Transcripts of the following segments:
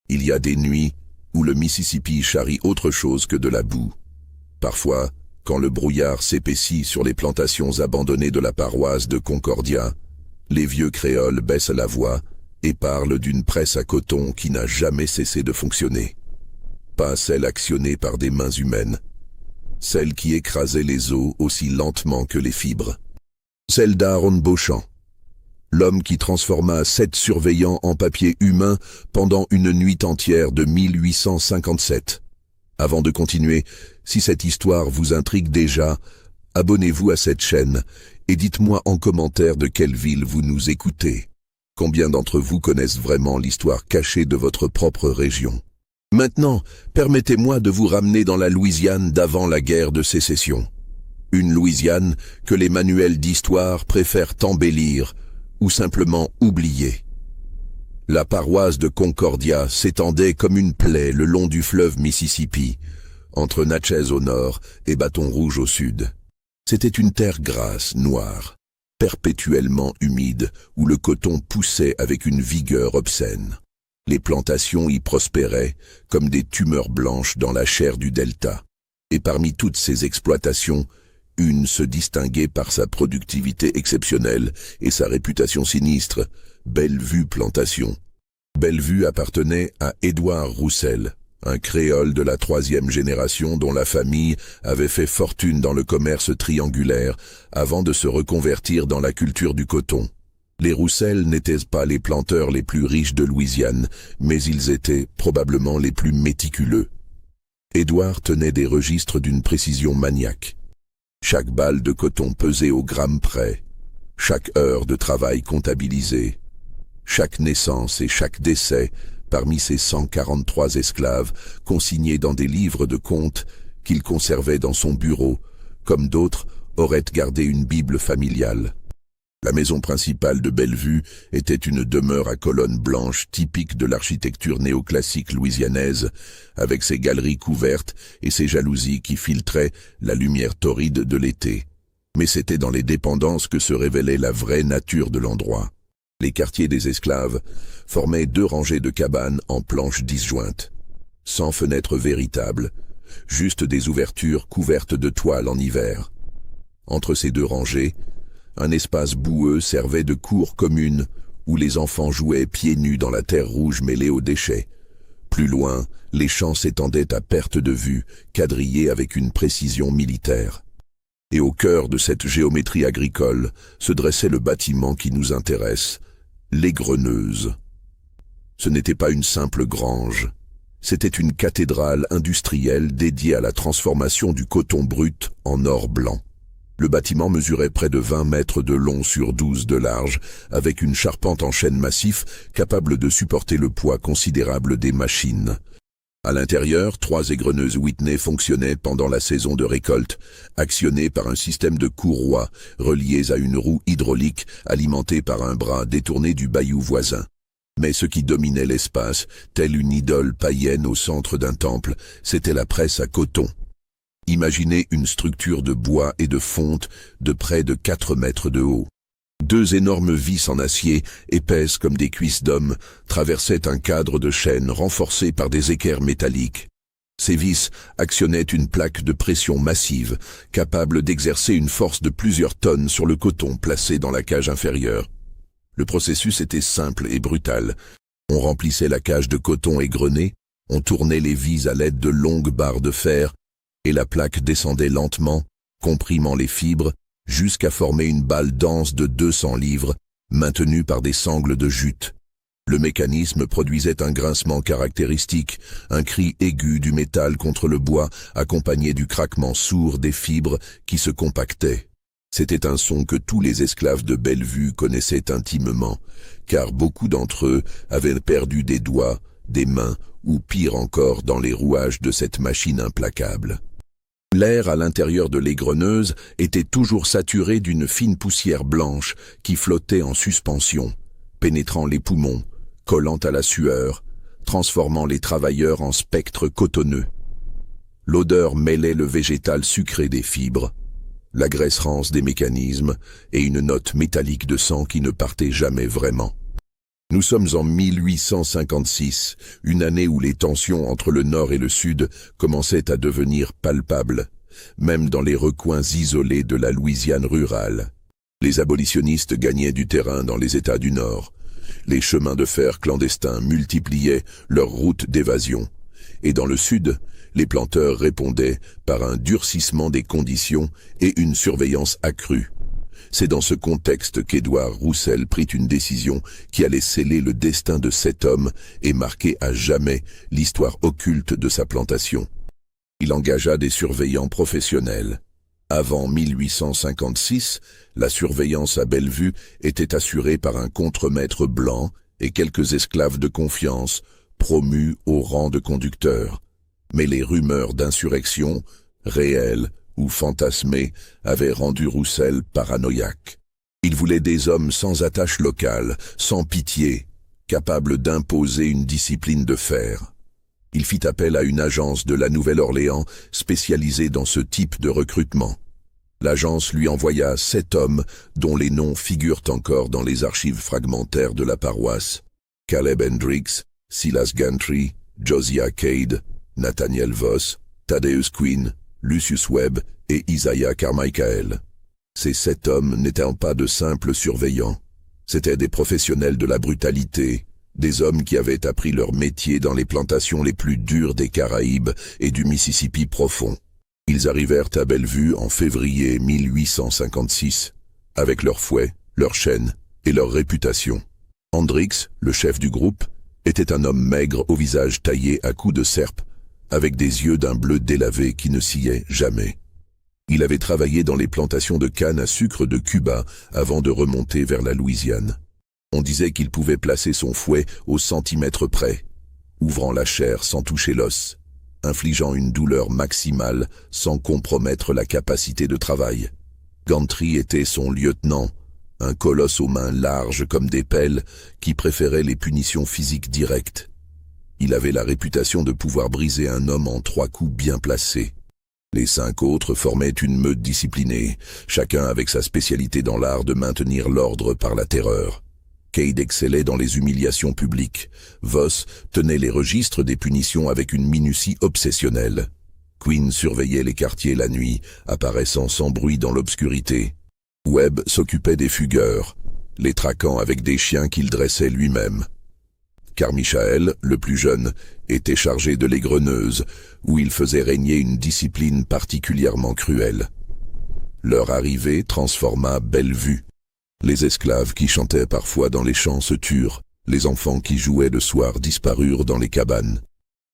Il y a des nuits où le Mississippi charrie autre chose que de la boue. Parfois, quand le brouillard s'épaissit sur les plantations abandonnées de la paroisse de Concordia, les vieux créoles baissent la voix et parlent d'une presse à coton qui n'a jamais cessé de fonctionner. Pas celle actionnée par des mains humaines, celle qui écrasait les os aussi lentement que les fibres. Celle d'Aaron Beauchamp, l'homme qui transforma 7 surveillants en papier humain pendant une nuit entière de 1857. Avant de continuer, si cette histoire vous intrigue déjà, abonnez-vous à cette chaîne et dites-moi en commentaire de quelle ville vous nous écoutez. Combien d'entre vous connaissent vraiment l'histoire cachée de votre propre région? Maintenant, permettez-moi de vous ramener dans la Louisiane d'avant la guerre de sécession. Une Louisiane que les manuels d'histoire préfèrent embellir ou simplement oublier. La paroisse de Concordia s'étendait comme une plaie le long du fleuve Mississippi, entre Natchez au nord et Bâton Rouge au sud. C'était une terre grasse, noire, perpétuellement humide, où le coton poussait avec une vigueur obscène. Les plantations y prospéraient comme des tumeurs blanches dans la chair du delta. Et parmi toutes ces exploitations, une se distinguait par sa productivité exceptionnelle et sa réputation sinistre, Bellevue Plantation. Bellevue appartenait à Édouard Roussel, un créole de la 3e génération dont la famille avait fait fortune dans le commerce triangulaire avant de se reconvertir dans la culture du coton. Les Roussel n'étaient pas les planteurs les plus riches de Louisiane, mais ils étaient probablement les plus méticuleux. Édouard tenait des registres d'une précision maniaque. Chaque balle de coton pesée au gramme près, chaque heure de travail comptabilisée, chaque naissance et chaque décès parmi ses 143 esclaves consignés dans des livres de comptes qu'il conservait dans son bureau, comme d'autres auraient gardé une Bible familiale. La maison principale de Bellevue était une demeure à colonnes blanches typique de l'architecture néoclassique louisianaise, avec ses galeries couvertes et ses jalousies qui filtraient la lumière torride de l'été. Mais c'était dans les dépendances que se révélait la vraie nature de l'endroit. Les quartiers des esclaves formaient 2 rangées de cabanes en planches disjointes, sans fenêtres véritables, juste des ouvertures couvertes de toile en hiver. Entre ces 2 rangées, un espace boueux servait de cour commune où les enfants jouaient pieds nus dans la terre rouge mêlée aux déchets. Plus loin, les champs s'étendaient à perte de vue, quadrillés avec une précision militaire. Et au cœur de cette géométrie agricole se dressait le bâtiment qui nous intéresse, l'égreneuse. Ce n'était pas une simple grange, c'était une cathédrale industrielle dédiée à la transformation du coton brut en or blanc. Le bâtiment mesurait près de 20 mètres de long sur 12 de large, avec une charpente en chêne massif capable de supporter le poids considérable des machines. À l'intérieur, 3 égreneuses Whitney fonctionnaient pendant la saison de récolte, actionnées par un système de courroies reliées à une roue hydraulique alimentée par un bras détourné du bayou voisin. Mais ce qui dominait l'espace, telle une idole païenne au centre d'un temple, c'était la presse à coton. Imaginez une structure de bois et de fonte de près de 4 mètres de haut. 2 énormes vis en acier, épaisses comme des cuisses d'homme, traversaient un cadre de chêne renforcé par des équerres métalliques. Ces vis actionnaient une plaque de pression massive, capable d'exercer une force de plusieurs tonnes sur le coton placé dans la cage inférieure. Le processus était simple et brutal. On remplissait la cage de coton égrené, on tournait les vis à l'aide de longues barres de fer, et la plaque descendait lentement, comprimant les fibres, jusqu'à former une balle dense de 200 livres, maintenue par des sangles de jute. Le mécanisme produisait un grincement caractéristique, un cri aigu du métal contre le bois, accompagné du craquement sourd des fibres qui se compactaient. C'était un son que tous les esclaves de Bellevue connaissaient intimement, car beaucoup d'entre eux avaient perdu des doigts, des mains, ou pire encore dans les rouages de cette machine implacable. L'air à l'intérieur de l'égreneuse était toujours saturé d'une fine poussière blanche qui flottait en suspension, pénétrant les poumons, collant à la sueur, transformant les travailleurs en spectres cotonneux. L'odeur mêlait le végétal sucré des fibres, la graisse rance des mécanismes et une note métallique de sang qui ne partait jamais vraiment. Nous sommes en 1856, une année où les tensions entre le Nord et le Sud commençaient à devenir palpables, même dans les recoins isolés de la Louisiane rurale. Les abolitionnistes gagnaient du terrain dans les États du Nord. Les chemins de fer clandestins multipliaient leurs routes d'évasion. Et dans le Sud, les planteurs répondaient par un durcissement des conditions et une surveillance accrue. C'est dans ce contexte qu'Édouard Roussel prit une décision qui allait sceller le destin de cet homme et marquer à jamais l'histoire occulte de sa plantation. Il engagea des surveillants professionnels. Avant 1856, la surveillance à Bellevue était assurée par un contremaître blanc et quelques esclaves de confiance promus au rang de conducteurs. Mais les rumeurs d'insurrection, réelles ou fantasmées, avaient rendu Roussel paranoïaque. Il voulait des hommes sans attache locale, sans pitié, capables d'imposer une discipline de fer. Il fit appel à une agence de la Nouvelle-Orléans spécialisée dans ce type de recrutement. L'agence lui envoya 7 hommes dont les noms figurent encore dans les archives fragmentaires de la paroisse: Caleb Hendricks, Silas Gantry, Josiah Cade, Nathaniel Voss, Thaddeus Quinn, Lucius Webb et Isaiah Carmichael. Ces 7 hommes n'étaient pas de simples surveillants. C'étaient des professionnels de la brutalité, des hommes qui avaient appris leur métier dans les plantations les plus dures des Caraïbes et du Mississippi profond. Ils arrivèrent à Bellevue en février 1856, avec leurs fouets, leurs chaînes et leur réputation. Hendricks, le chef du groupe, était un homme maigre au visage taillé à coups de serpe, avec des yeux d'un bleu délavé qui ne sciait jamais. Il avait travaillé dans les plantations de canne à sucre de Cuba avant de remonter vers la Louisiane. On disait qu'il pouvait placer son fouet au centimètre près, ouvrant la chair sans toucher l'os, infligeant une douleur maximale sans compromettre la capacité de travail. Gantry était son lieutenant, un colosse aux mains larges comme des pelles qui préférait les punitions physiques directes. Il avait la réputation de pouvoir briser un homme en 3 coups bien placés. Les 5 autres formaient une meute disciplinée, chacun avec sa spécialité dans l'art de maintenir l'ordre par la terreur. Cade excellait dans les humiliations publiques. Voss tenait les registres des punitions avec une minutie obsessionnelle. Quinn surveillait les quartiers la nuit, apparaissant sans bruit dans l'obscurité. Webb s'occupait des fugueurs, les traquant avec des chiens qu'il dressait lui-même. Carmichael, le plus jeune, était chargé de l'égreneuse, où il faisait régner une discipline particulièrement cruelle. Leur arrivée transforma Bellevue. Les esclaves qui chantaient parfois dans les champs se turent, les enfants qui jouaient le soir disparurent dans les cabanes.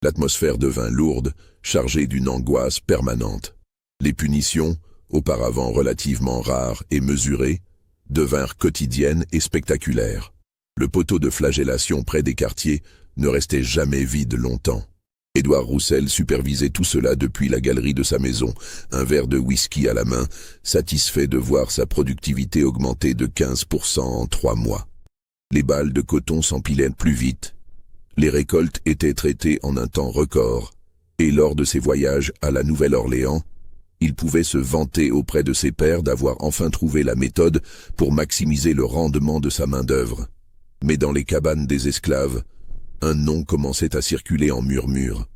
L'atmosphère devint lourde, chargée d'une angoisse permanente. Les punitions, auparavant relativement rares et mesurées, devinrent quotidiennes et spectaculaires. Le poteau de flagellation près des quartiers ne restait jamais vide longtemps. Édouard Roussel supervisait tout cela depuis la galerie de sa maison, un verre de whisky à la main, satisfait de voir sa productivité augmenter de 15% en 3 mois. Les balles de coton s'empilaient plus vite. Les récoltes étaient traitées en un temps record, et lors de ses voyages à la Nouvelle-Orléans, il pouvait se vanter auprès de ses pairs d'avoir enfin trouvé la méthode pour maximiser le rendement de sa main-d'œuvre. Mais dans les cabanes des esclaves, un nom commençait à circuler en murmures.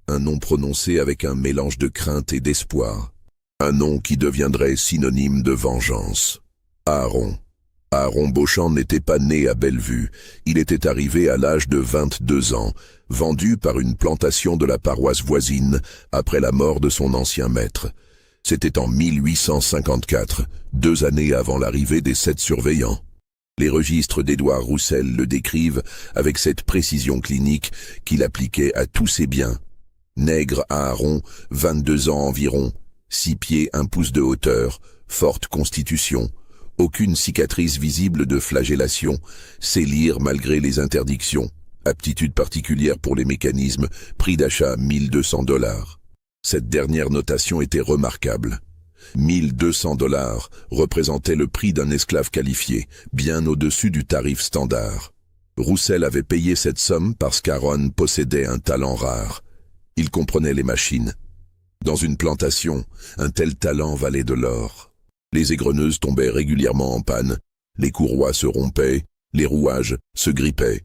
Un nom prononcé avec un mélange de crainte et d'espoir. Un nom qui deviendrait synonyme de vengeance. Aaron. Aaron Beauchamp n'était pas né à Bellevue. Il était arrivé à l'âge de 22 ans, vendu par une plantation de la paroisse voisine après la mort de son ancien maître. C'était en 1854, 2 années avant l'arrivée des 7 surveillants. Les registres d'Édouard Roussel le décrivent avec cette précision clinique qu'il appliquait à tous ses biens. Nègre Aaron, 22 ans environ, 6 pieds 1 pouce de hauteur, forte constitution, aucune cicatrice visible de flagellation, sait lire malgré les interdictions, aptitude particulière pour les mécanismes, prix d'achat $1200. Cette dernière notation était remarquable. $1200 représentait le prix d'un esclave qualifié, bien au-dessus du tarif standard. Roussel avait payé cette somme parce qu'Aaron possédait un talent rare. Il comprenait les machines. Dans une plantation, un tel talent valait de l'or. Les égreneuses tombaient régulièrement en panne, les courroies se rompaient, Les rouages se grippaient.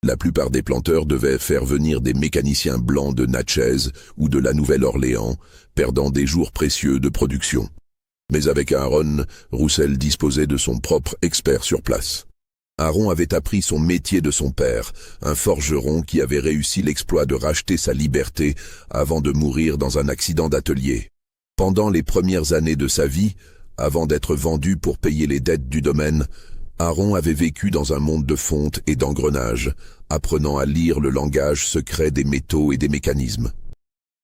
La plupart des planteurs devaient faire venir des mécaniciens blancs de Natchez ou de la Nouvelle-Orléans, perdant des jours précieux de production. Mais avec Aaron, Roussel disposait de son propre expert sur place. Aaron avait appris son métier de son père, un forgeron qui avait réussi l'exploit de racheter sa liberté avant de mourir dans un accident d'atelier. Pendant les premières années de sa vie, avant d'être vendu pour payer les dettes du domaine, Aaron avait vécu dans un monde de fonte et d'engrenages, apprenant à lire le langage secret des métaux et des mécanismes.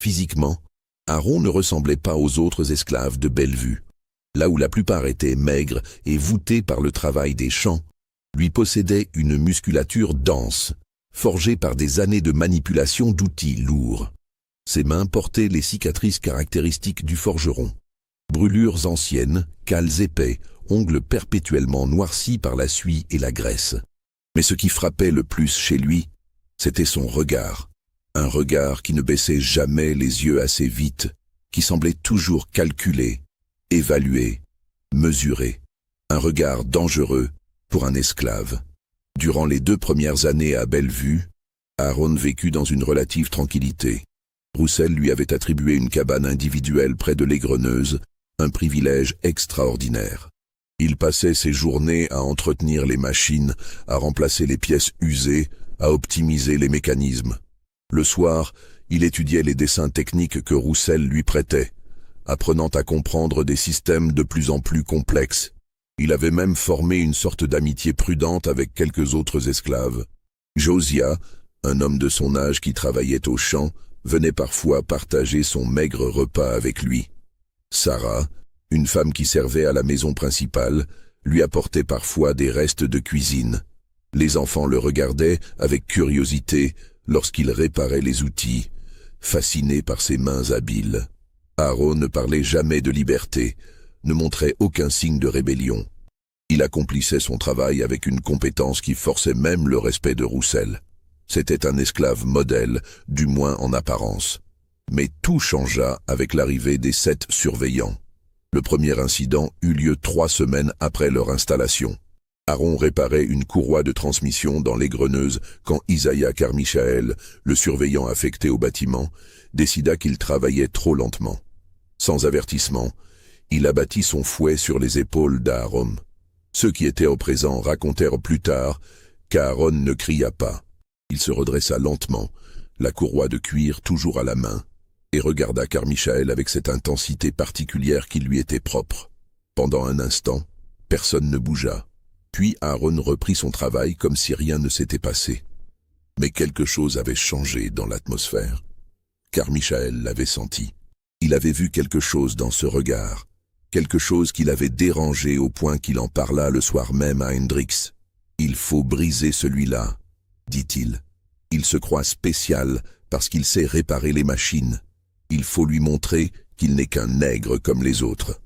Physiquement, Aaron ne ressemblait pas aux autres esclaves de Bellevue. Là où la plupart étaient maigres et voûtés par le travail des champs, lui possédait une musculature dense, forgée par des années de manipulation d'outils lourds. Ses mains portaient les cicatrices caractéristiques du forgeron. Brûlures anciennes, cals épais, ongles perpétuellement noircis par la suie et la graisse. Mais ce qui frappait le plus chez lui, c'était son regard. Un regard qui ne baissait jamais les yeux assez vite, qui semblait toujours calculer, évaluer, mesurer. Un regard dangereux pour un esclave. Durant les 2 premières années à Bellevue, Aaron vécut dans une relative tranquillité. Roussel lui avait attribué une cabane individuelle près de l'égreneuse, un privilège extraordinaire. Il passait ses journées à entretenir les machines, à remplacer les pièces usées, à optimiser les mécanismes. Le soir, il étudiait les dessins techniques que Roussel lui prêtait, apprenant à comprendre des systèmes de plus en plus complexes. Il avait même formé une sorte d'amitié prudente avec quelques autres esclaves. Josiah, un homme de son âge qui travaillait au champ, venait parfois partager son maigre repas avec lui. Sarah, une femme qui servait à la maison principale, lui apportait parfois des restes de cuisine. Les enfants le regardaient avec curiosité lorsqu'il réparait les outils, fascinés par ses mains habiles. Aaron ne parlait jamais de liberté, ne montrait aucun signe de rébellion. Il accomplissait son travail avec une compétence qui forçait même le respect de Roussel. C'était un esclave modèle, du moins en apparence. Mais tout changea avec l'arrivée des 7 surveillants. Le premier incident eut lieu 3 semaines après leur installation. Aaron réparait une courroie de transmission dans l'égreneuse quand Isaiah Carmichael, le surveillant affecté au bâtiment, décida qu'il travaillait trop lentement. Sans avertissement, il abattit son fouet sur les épaules d'Aaron. Ceux qui étaient au présent racontèrent plus tard qu'Aaron ne cria pas. Il se redressa lentement, la courroie de cuir toujours à la main, et regarda Carmichael avec cette intensité particulière qui lui était propre. Pendant un instant, personne ne bougea. Puis Aaron reprit son travail comme si rien ne s'était passé. Mais quelque chose avait changé dans l'atmosphère. Carmichael l'avait senti. Il avait vu quelque chose dans ce regard, quelque chose qui l'avait dérangé au point qu'il en parla le soir même à Hendrix. « Il faut briser celui-là », dit-il. « Il se croit spécial parce qu'il sait réparer les machines. Il faut lui montrer qu'il n'est qu'un nègre comme les autres. »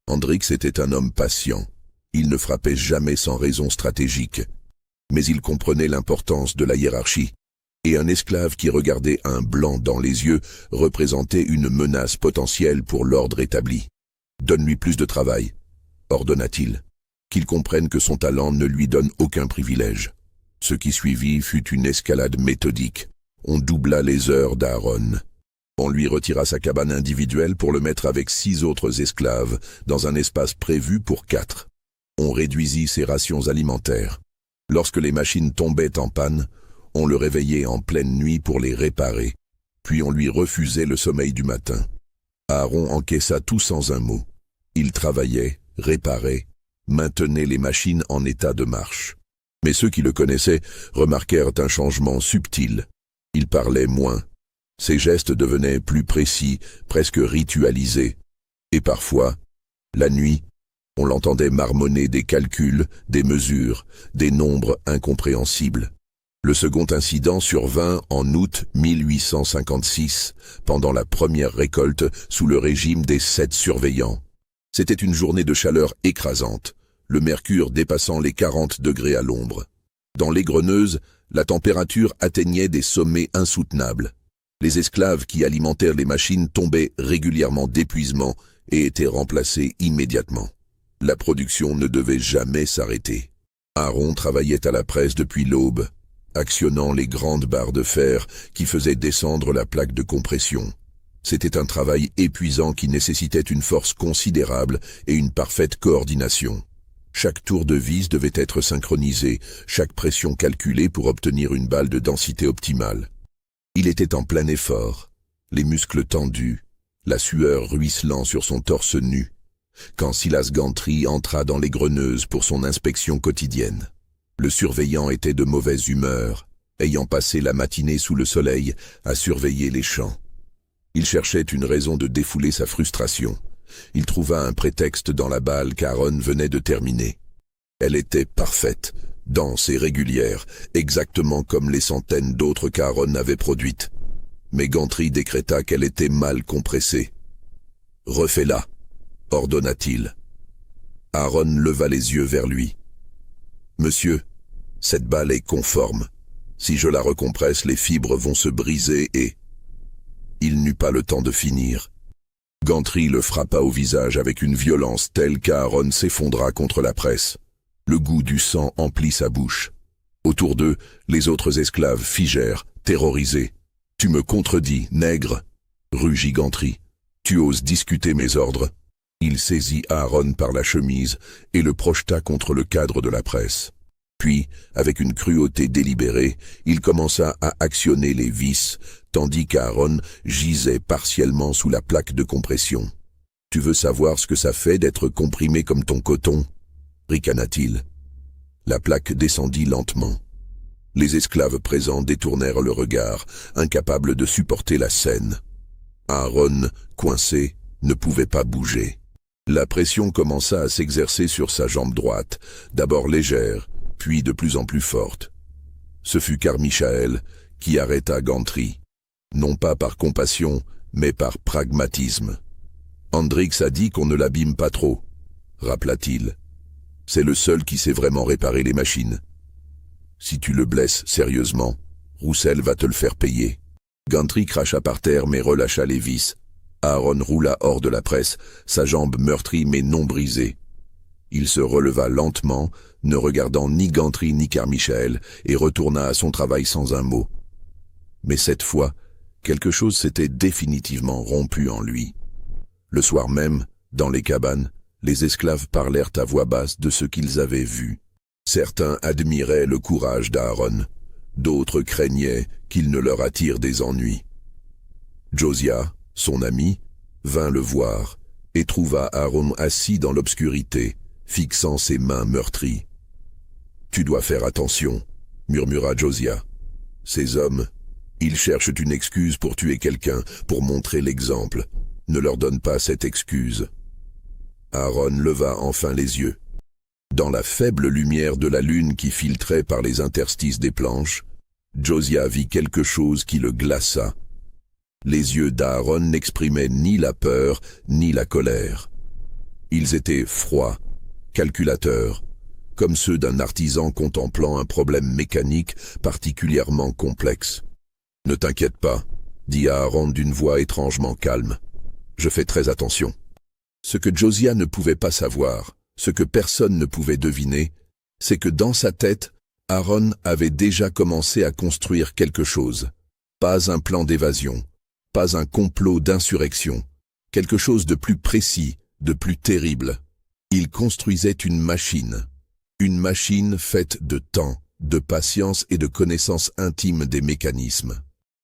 Hendrix était un homme patient. Il ne frappait jamais sans raison stratégique. Mais il comprenait l'importance de la hiérarchie. Et un esclave qui regardait un blanc dans les yeux représentait une menace potentielle pour l'ordre établi. « Donne-lui plus de travail », ordonna-t-il. « Qu'il comprenne que son talent ne lui donne aucun privilège. » Ce qui suivit fut une escalade méthodique. On doubla les heures d'Aaron. On lui retira sa cabane individuelle pour le mettre avec 6 autres esclaves dans un espace prévu pour 4. On réduisit ses rations alimentaires. Lorsque les machines tombaient en panne, on le réveillait en pleine nuit pour les réparer, puis on lui refusait le sommeil du matin. Aaron encaissa tout sans un mot. Il travaillait, réparait, maintenait les machines en état de marche. Mais ceux qui le connaissaient remarquèrent un changement subtil. Il parlait moins. Ses gestes devenaient plus précis, presque ritualisés. Et parfois, la nuit, on l'entendait marmonner des calculs, des mesures, des nombres incompréhensibles. Le second incident survint en août 1856, pendant la première récolte sous le régime des 7 surveillants. C'était une journée de chaleur écrasante, le mercure dépassant les 40 degrés à l'ombre. Dans l'égreneuse, la température atteignait des sommets insoutenables. Les esclaves qui alimentèrent les machines tombaient régulièrement d'épuisement et étaient remplacés immédiatement. La production ne devait jamais s'arrêter. Aaron travaillait à la presse depuis l'aube, actionnant les grandes barres de fer qui faisaient descendre la plaque de compression. C'était un travail épuisant qui nécessitait une force considérable et une parfaite coordination. Chaque tour de vis devait être synchronisé, chaque pression calculée pour obtenir une balle de densité optimale. Il était en plein effort, les muscles tendus, la sueur ruisselant sur son torse nu, quand Silas Gantry entra dans les Greneuses pour son inspection quotidienne. Le surveillant était de mauvaise humeur, ayant passé la matinée sous le soleil à surveiller les champs. Il cherchait une raison de défouler sa frustration. Il trouva un prétexte dans la balle qu'Aaron venait de terminer. Elle était parfaite, dense et régulière, exactement comme les centaines d'autres qu'Aaron avait produites. Mais Gantry décréta qu'elle était mal compressée. « Refais-la », ordonna-t-il. Aaron leva les yeux vers lui. « Monsieur, cette balle est conforme. Si je la recompresse, les fibres vont se briser et... » Il n'eut pas le temps de finir. Gantry le frappa au visage avec une violence telle qu'Aaron s'effondra contre la presse. Le goût du sang emplit sa bouche. Autour d'eux, les autres esclaves figèrent, terrorisés. « Tu me contredis, nègre !» rugit Gantry. « Tu oses discuter mes ordres ?» Il saisit Aaron par la chemise et le projeta contre le cadre de la presse. Puis, avec une cruauté délibérée, il commença à actionner les vis, tandis qu'Aaron gisait partiellement sous la plaque de compression. « Tu veux savoir ce que ça fait d'être comprimé comme ton coton ?» ricana-t-il. La plaque descendit lentement. Les esclaves présents détournèrent le regard, incapables de supporter la scène. Aaron, coincé, ne pouvait pas bouger. La pression commença à s'exercer sur sa jambe droite, d'abord légère, puis de plus en plus forte. Ce fut Carmichael qui arrêta Gantry, non pas par compassion, mais par pragmatisme. « Hendrix a dit qu'on ne l'abîme pas trop », rappela-t-il. « C'est le seul qui sait vraiment réparer les machines. Si tu le blesses sérieusement, Roussel va te le faire payer. » Gantry cracha par terre mais relâcha les vis. Aaron roula hors de la presse, sa jambe meurtrie mais non brisée. Il se releva lentement, ne regardant ni Gantry ni Carmichael, et retourna à son travail sans un mot. Mais cette fois, quelque chose s'était définitivement rompu en lui. Le soir même, dans les cabanes, les esclaves parlèrent à voix basse de ce qu'ils avaient vu. Certains admiraient le courage d'Aaron, d'autres craignaient qu'il ne leur attire des ennuis. Josiah, son ami, vint le voir et trouva Aaron assis dans l'obscurité, fixant ses mains meurtries. « Tu dois faire attention, » murmura Josiah. « Ces hommes, ils cherchent une excuse pour tuer quelqu'un, pour montrer l'exemple. Ne leur donne pas cette excuse. » Aaron leva enfin les yeux. Dans la faible lumière de la lune qui filtrait par les interstices des planches, Josiah vit quelque chose qui le glaça. Les yeux d'Aaron n'exprimaient ni la peur ni la colère. Ils étaient froids, calculateurs, comme ceux d'un artisan contemplant un problème mécanique particulièrement complexe. « Ne t'inquiète pas, » dit Aaron d'une voix étrangement calme. « Je fais très attention. » Ce que Josiah ne pouvait pas savoir, ce que personne ne pouvait deviner, c'est que dans sa tête, Aaron avait déjà commencé à construire quelque chose. Pas un plan d'évasion, pas un complot d'insurrection, quelque chose de plus précis, de plus terrible. Il construisait une machine faite de temps, de patience et de connaissance intime des mécanismes.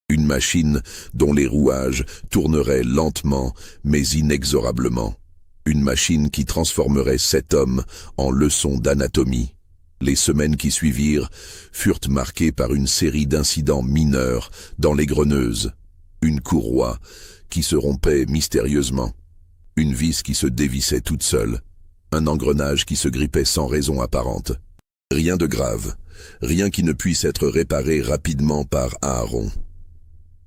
Une machine dont les rouages tourneraient lentement mais inexorablement. Une machine qui transformerait cet homme en leçon d'anatomie. Les semaines qui suivirent furent marquées par une série d'incidents mineurs dans les Greneuses. Une courroie qui se rompait mystérieusement. Une vis qui se dévissait toute seule. Un engrenage qui se grippait sans raison apparente. Rien de grave, rien qui ne puisse être réparé rapidement par Aaron.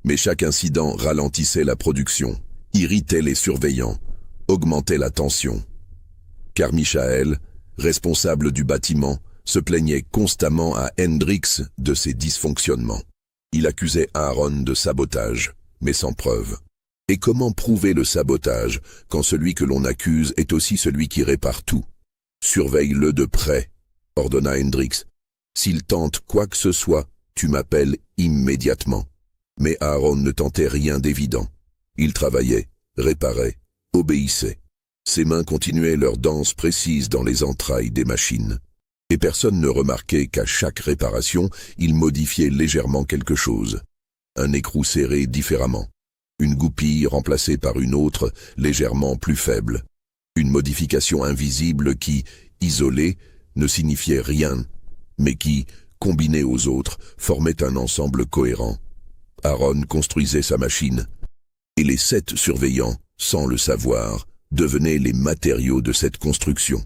Mais chaque incident ralentissait la production, irritait les surveillants, augmentait la tension. Carmichael, responsable du bâtiment, se plaignait constamment à Hendrix de ses dysfonctionnements. Il accusait Aaron de sabotage, mais sans preuve. Et comment prouver le sabotage quand celui que l'on accuse est aussi celui qui répare tout? Surveille-le de près. ordonna Hendrix. S'il tente quoi que ce soit, tu m'appelles immédiatement. Mais Aaron ne tentait rien d'évident. Il travaillait, réparait, obéissait. Ses mains continuaient leur danse précise dans les entrailles des machines. Et personne ne remarquait qu'à chaque réparation, il modifiait légèrement quelque chose. Un écrou serré différemment. Une goupille remplacée par une autre, légèrement plus faible. Une modification invisible qui, isolée, ne signifiait rien, mais qui, combinée aux autres, formait un ensemble cohérent. Aaron construisait sa machine, et les 7 surveillants, sans le savoir, devenaient les matériaux de cette construction.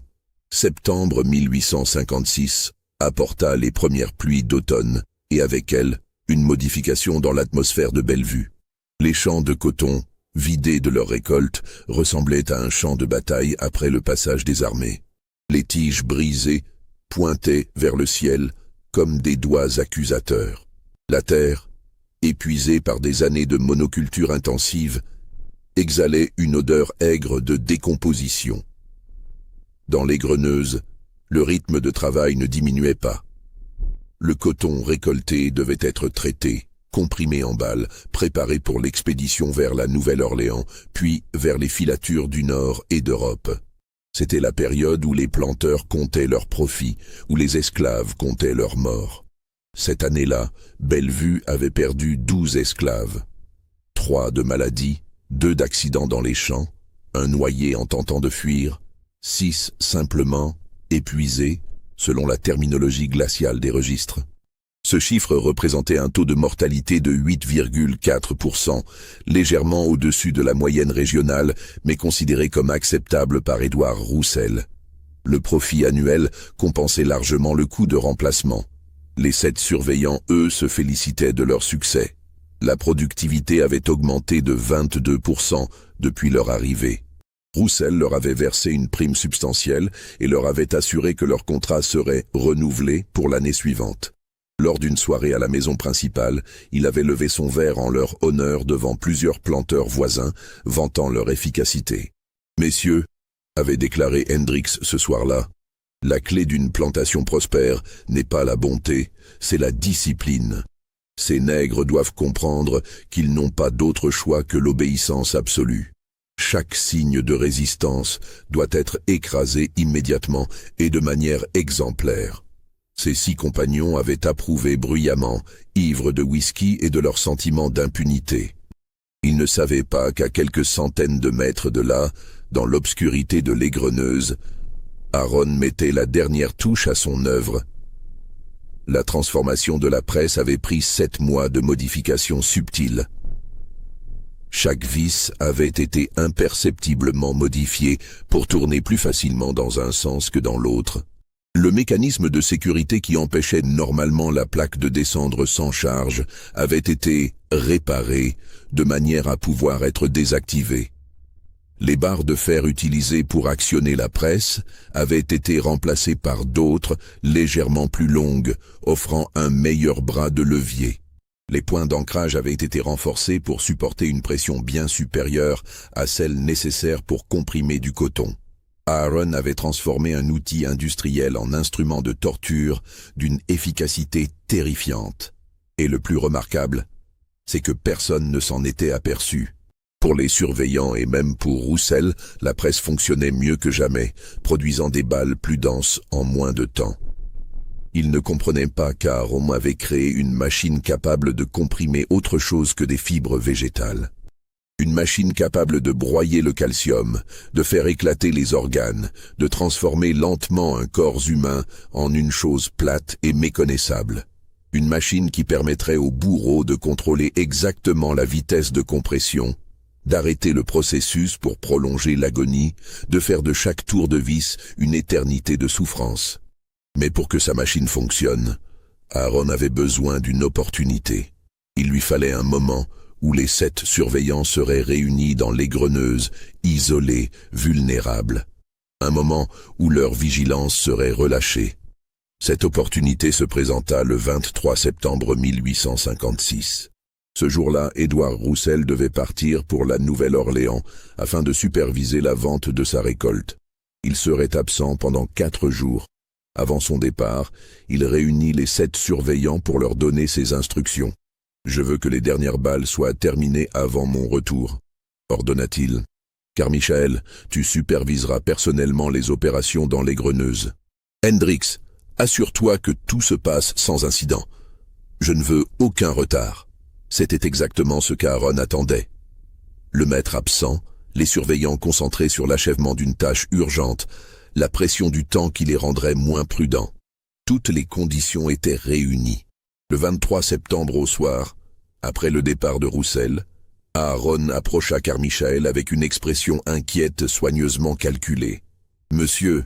Septembre 1856 apporta les premières pluies d'automne, et avec elles, une modification dans l'atmosphère de Bellevue. Les champs de coton, vidés de leur récolte, ressemblaient à un champ de bataille après le passage des armées. Les tiges brisées pointaient vers le ciel comme des doigts accusateurs. La terre, épuisée par des années de monoculture intensive, exhalait une odeur aigre de décomposition. Dans les greneuses, le rythme de travail ne diminuait pas. Le coton récolté devait être traité, comprimé en balles, préparé pour l'expédition vers la Nouvelle-Orléans, puis vers les filatures du Nord et d'Europe. C'était la période où les planteurs comptaient leurs profits, où les esclaves comptaient leurs morts. Cette année-là, Bellevue avait perdu 12 esclaves. 3 de maladie, 2 d'accidents dans les champs, 1 noyé en tentant de fuir, 6 simplement épuisés, selon la terminologie glaciale des registres. Ce chiffre représentait un taux de mortalité de 8,4%, légèrement au-dessus de la moyenne régionale, mais considéré comme acceptable par Édouard Roussel. Le profit annuel compensait largement le coût de remplacement. Les 7 surveillants, eux, se félicitaient de leur succès. La productivité avait augmenté de 22% depuis leur arrivée. Roussel leur avait versé une prime substantielle et leur avait assuré que leur contrat serait renouvelé pour l'année suivante. Lors d'une soirée à la maison principale, il avait levé son verre en leur honneur devant plusieurs planteurs voisins, vantant leur efficacité. « Messieurs, » avait déclaré Hendrix ce soir-là, « la clé d'une plantation prospère n'est pas la bonté, c'est la discipline. Ces nègres doivent comprendre qu'ils n'ont pas d'autre choix que l'obéissance absolue. Chaque signe de résistance doit être écrasé immédiatement et de manière exemplaire. » Ses 6 compagnons avaient approuvé bruyamment, ivres de whisky et de leur sentiment d'impunité. Ils ne savaient pas qu'à quelques centaines de mètres de là, dans l'obscurité de l'égreneuse, Aaron mettait la dernière touche à son œuvre. La transformation de la presse avait pris 7 mois de modifications subtiles. Chaque vis avait été imperceptiblement modifié pour tourner plus facilement dans un sens que dans l'autre. Le mécanisme de sécurité qui empêchait normalement la plaque de descendre sans charge avait été réparé de manière à pouvoir être désactivé. Les barres de fer utilisées pour actionner la presse avaient été remplacées par d'autres légèrement plus longues, offrant un meilleur bras de levier. Les points d'ancrage avaient été renforcés pour supporter une pression bien supérieure à celle nécessaire pour comprimer du coton. Aaron avait transformé un outil industriel en instrument de torture d'une efficacité terrifiante. Et le plus remarquable, c'est que personne ne s'en était aperçu. Pour les surveillants et même pour Roussel, la presse fonctionnait mieux que jamais, produisant des balles plus denses en moins de temps. Il ne comprenait pas qu'Aaron avait créé une machine capable de comprimer autre chose que des fibres végétales. Une machine capable de broyer le calcium, de faire éclater les organes, de transformer lentement un corps humain en une chose plate et méconnaissable. Une machine qui permettrait au bourreau de contrôler exactement la vitesse de compression, d'arrêter le processus pour prolonger l'agonie, de faire de chaque tour de vis une éternité de souffrance. Mais pour que sa machine fonctionne, Aaron avait besoin d'une opportunité. Il lui fallait un moment où les 7 surveillants seraient réunis dans l'égreneuse, isolés, vulnérables. Un moment où leur vigilance serait relâchée. Cette opportunité se présenta le 23 septembre 1856. Ce jour-là, Édouard Roussel devait partir pour la Nouvelle-Orléans afin de superviser la vente de sa récolte. Il serait absent pendant 4 jours. Avant son départ, il réunit les 7 surveillants pour leur donner ses instructions. « Je veux que les dernières balles soient terminées avant mon retour », ordonna-t-il. « Car Michael, tu superviseras personnellement les opérations dans les Greneuses. Hendrix, assure-toi que tout se passe sans incident. Je ne veux aucun retard. » C'était exactement ce qu'Aaron attendait. Le maître absent, les surveillants concentrés sur l'achèvement d'une tâche urgente, la pression du temps qui les rendrait moins prudents. Toutes les conditions étaient réunies. Le 23 septembre au soir, après le départ de Roussel, Aaron approcha Carmichael avec une expression inquiète soigneusement calculée. « Monsieur,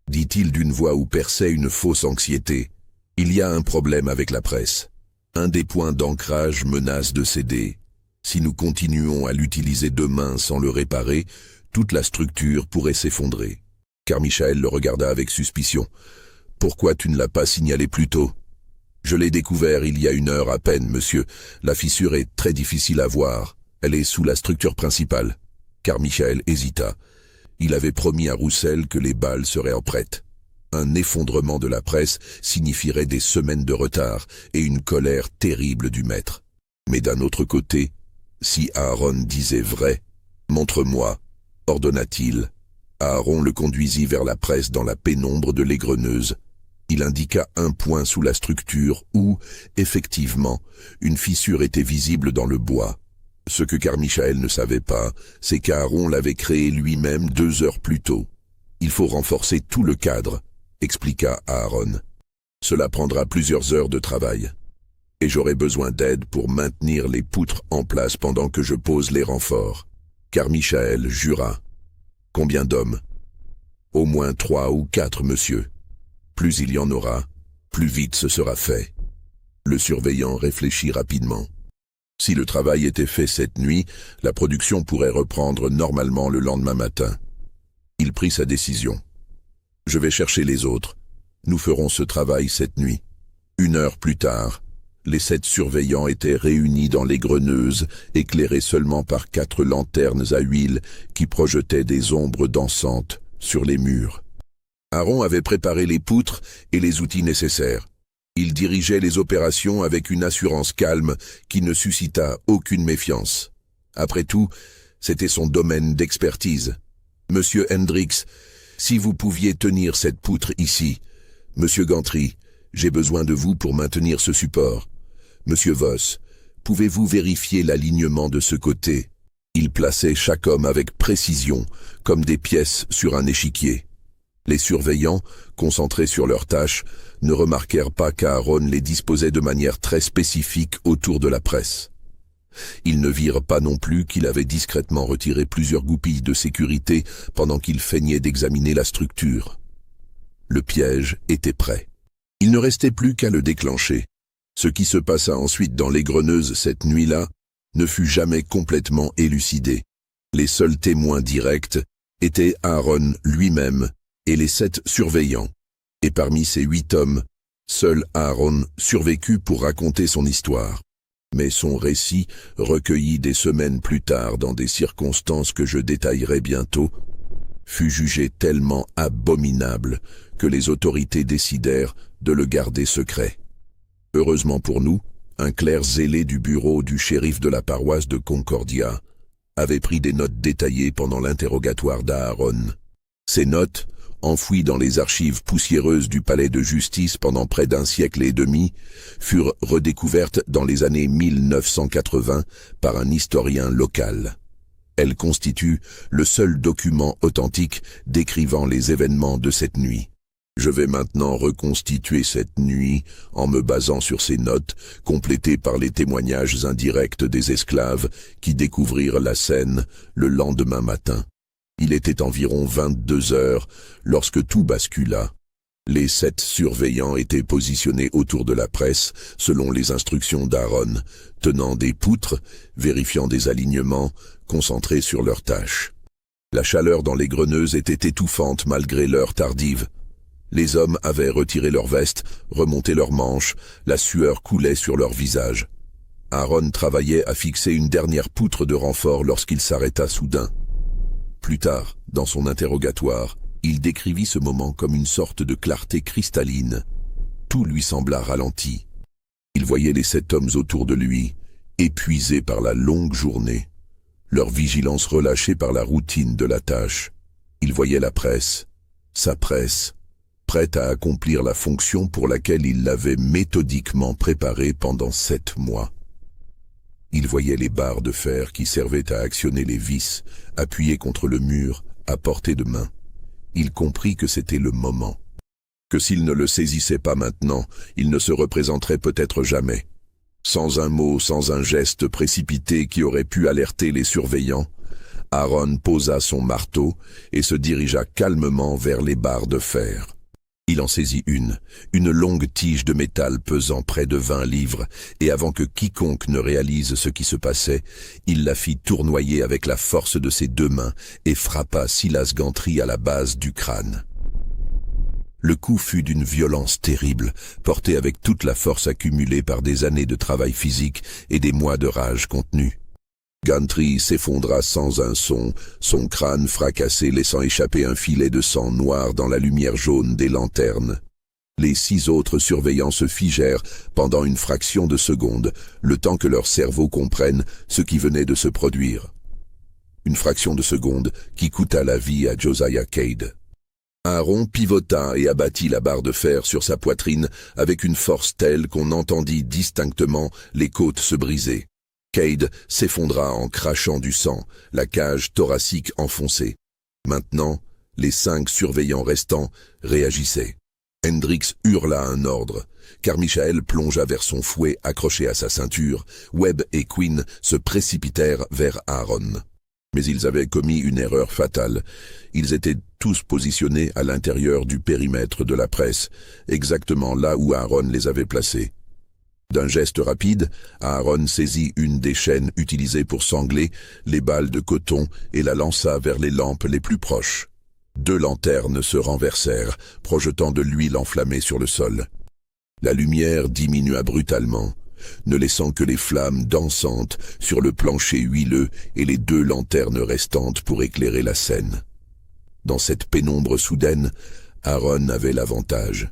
dit-il d'une voix où perçait une fausse anxiété, il y a un problème avec la presse. Un des points d'ancrage menace de céder. Si nous continuons à l'utiliser demain sans le réparer, toute la structure pourrait s'effondrer. » Carmichael le regarda avec suspicion. « Pourquoi tu ne l'as pas signalé plus tôt ? » « Je l'ai découvert il y a 1 heure à peine, monsieur. La fissure est très difficile à voir. Elle est sous la structure principale. » Carmichael hésita. Il avait promis à Roussel que les balles seraient en prête. Un effondrement de la presse signifierait des semaines de retard et une colère terrible du maître. Mais d'un autre côté, si Aaron disait vrai, « Montre-moi », ordonna-t-il. Aaron le conduisit vers la presse dans la pénombre de l'égreneuse. Il indiqua un point sous la structure où, effectivement, une fissure était visible dans le bois. Ce que Carmichael ne savait pas, c'est qu'Aaron l'avait créé lui-même 2 heures plus tôt. « Il faut renforcer tout le cadre », expliqua Aaron. « Cela prendra plusieurs heures de travail. Et j'aurai besoin d'aide pour maintenir les poutres en place pendant que je pose les renforts. » Carmichael jura. « Combien d'hommes ? » « Au moins 3 ou 4, monsieur. Plus il y en aura, plus vite ce sera fait. » Le surveillant réfléchit rapidement. Si le travail était fait cette nuit, la production pourrait reprendre normalement le lendemain matin. Il prit sa décision. « Je vais chercher les autres. Nous ferons ce travail cette nuit. » 1 heure plus tard, les 7 surveillants étaient réunis dans les Greneuses, éclairés seulement par 4 lanternes à huile qui projetaient des ombres dansantes sur les murs. Aaron avait préparé les poutres et les outils nécessaires. Il dirigeait les opérations avec une assurance calme qui ne suscita aucune méfiance. Après tout, c'était son domaine d'expertise. « Monsieur Hendrix, si vous pouviez tenir cette poutre ici. Monsieur Gantry, j'ai besoin de vous pour maintenir ce support. Monsieur Voss, pouvez-vous vérifier l'alignement de ce côté ?» Il plaçait chaque homme avec précision, comme des pièces sur un échiquier. Les surveillants, concentrés sur leurs tâches, ne remarquèrent pas qu'Aaron les disposait de manière très spécifique autour de la presse. Ils ne virent pas non plus qu'il avait discrètement retiré plusieurs goupilles de sécurité pendant qu'il feignait d'examiner la structure. Le piège était prêt. Il ne restait plus qu'à le déclencher. Ce qui se passa ensuite dans les Greneuses cette nuit-là ne fut jamais complètement élucidé. Les seuls témoins directs étaient Aaron lui-même et les 7 surveillants. Et parmi ces 8 hommes, seul Aaron survécut pour raconter son histoire. Mais son récit, recueilli des semaines plus tard dans des circonstances que je détaillerai bientôt, fut jugé tellement abominable que les autorités décidèrent de le garder secret. Heureusement pour nous, un clerc zélé du bureau du shérif de la paroisse de Concordia avait pris des notes détaillées pendant l'interrogatoire d'Aaron. Ces notes, enfouies dans les archives poussiéreuses du palais de justice pendant près d'1 siècle et demi, furent redécouvertes dans les années 1980 par un historien local. Elles constituent le seul document authentique décrivant les événements de cette nuit. Je vais maintenant reconstituer cette nuit en me basant sur ces notes, complétées par les témoignages indirects des esclaves qui découvrirent la scène le lendemain matin. Il était environ 22 heures lorsque tout bascula. Les 7 surveillants étaient positionnés autour de la presse, selon les instructions d'Aaron, tenant des poutres, vérifiant des alignements, concentrés sur leurs tâches. La chaleur dans les Greneuses était étouffante malgré l'heure tardive. Les hommes avaient retiré leurs vestes, remonté leurs manches, la sueur coulait sur leurs visages. Aaron travaillait à fixer une dernière poutre de renfort lorsqu'il s'arrêta soudain. Plus tard, dans son interrogatoire, Il décrivit ce moment comme une sorte de clarté cristalline. Tout lui sembla ralenti. Il voyait les 7 hommes autour de lui, épuisés par la longue journée, leur vigilance relâchée par la routine de la tâche. Il voyait la presse, sa presse, prête à accomplir la fonction pour laquelle il l'avait méthodiquement préparée pendant 7 mois. Il voyait les barres de fer qui servaient à actionner les vis, appuyées contre le mur, à portée de main. Il comprit que c'était le moment. Que s'il ne le saisissait pas maintenant, il ne se représenterait peut-être jamais. Sans un mot, sans un geste précipité qui aurait pu alerter les surveillants, Aaron posa son marteau et se dirigea calmement vers les barres de fer. Il en saisit une longue tige de métal pesant près de 20 livres, et avant que quiconque ne réalise ce qui se passait, il la fit tournoyer avec la force de ses 2 mains et frappa Silas Gantry à la base du crâne. Le coup fut d'une violence terrible, porté avec toute la force accumulée par des années de travail physique et des mois de rage contenue. Gantry s'effondra sans un son, son crâne fracassé laissant échapper un filet de sang noir dans la lumière jaune des lanternes. Les 6 autres surveillants se figèrent pendant une fraction de seconde, le temps que leur cerveau comprenne ce qui venait de se produire. Une fraction de seconde qui coûta la vie à Josiah Cade. Aaron pivota et abattit la barre de fer sur sa poitrine avec une force telle qu'on entendit distinctement les côtes se briser. Cade s'effondra en crachant du sang, la cage thoracique enfoncée. Maintenant, les 5 surveillants restants réagissaient. Hendrix hurla un ordre. Carmichael plongea vers son fouet accroché à sa ceinture. Webb et Quinn se précipitèrent vers Aaron. Mais ils avaient commis une erreur fatale. Ils étaient tous positionnés à l'intérieur du périmètre de la presse, exactement là où Aaron les avait placés. D'un geste rapide, Aaron saisit une des chaînes utilisées pour sangler les balles de coton et la lança vers les lampes les plus proches. 2 lanternes se renversèrent, projetant de l'huile enflammée sur le sol. La lumière diminua brutalement, ne laissant que les flammes dansantes sur le plancher huileux et les 2 lanternes restantes pour éclairer la scène. Dans cette pénombre soudaine, Aaron avait l'avantage.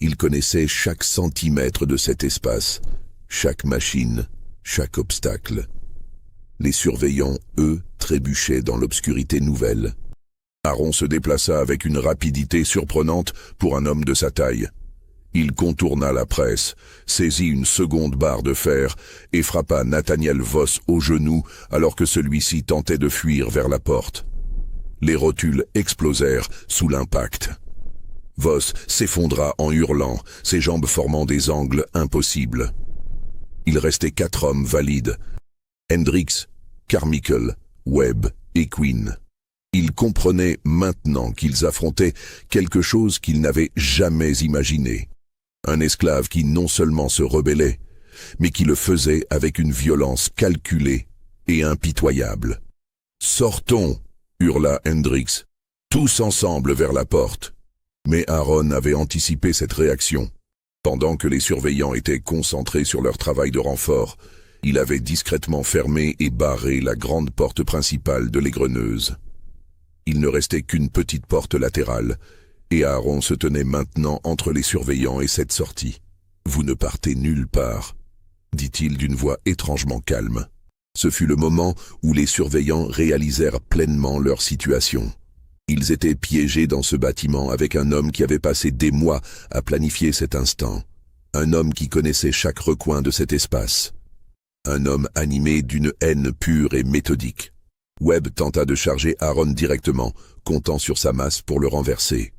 Il connaissait chaque centimètre de cet espace, chaque machine, chaque obstacle. Les surveillants, eux, trébuchaient dans l'obscurité nouvelle. Aaron se déplaça avec une rapidité surprenante pour un homme de sa taille. Il contourna la presse, saisit une seconde barre de fer et frappa Nathaniel Voss au genou alors que celui-ci tentait de fuir vers la porte. Les rotules explosèrent sous l'impact. Voss s'effondra en hurlant, ses jambes formant des angles impossibles. Il restait 4 hommes valides. Hendrix, Carmichael, Webb et Quinn. Ils comprenaient maintenant qu'ils affrontaient quelque chose qu'ils n'avaient jamais imaginé. Un esclave qui non seulement se rebellait, mais qui le faisait avec une violence calculée et impitoyable. « Sortons !» hurla Hendrix, tous ensemble vers la porte. Mais Aaron avait anticipé cette réaction. Pendant que les surveillants étaient concentrés sur leur travail de renfort, il avait discrètement fermé et barré la grande porte principale de l'égreneuse. Il ne restait qu'une petite porte latérale, et Aaron se tenait maintenant entre les surveillants et cette sortie. « Vous ne partez nulle part », dit-il d'une voix étrangement calme. Ce fut le moment où les surveillants réalisèrent pleinement leur situation. Ils étaient piégés dans ce bâtiment avec un homme qui avait passé des mois à planifier cet instant. Un homme qui connaissait chaque recoin de cet espace. Un homme animé d'une haine pure et méthodique. Webb tenta de charger Aaron directement, comptant sur sa masse pour le renverser.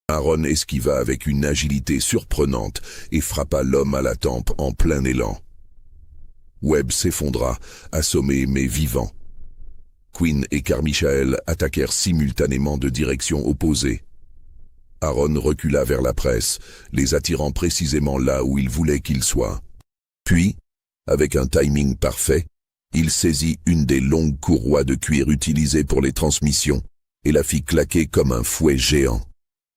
Aaron esquiva avec une agilité surprenante et frappa l'homme à la tempe en plein élan. Webb s'effondra, assommé mais vivant. Quinn et Carmichael attaquèrent simultanément de directions opposées. Aaron recula vers la presse, les attirant précisément là où il voulait qu'ils soient. Puis, avec un timing parfait, il saisit une des longues courroies de cuir utilisées pour les transmissions et la fit claquer comme un fouet géant.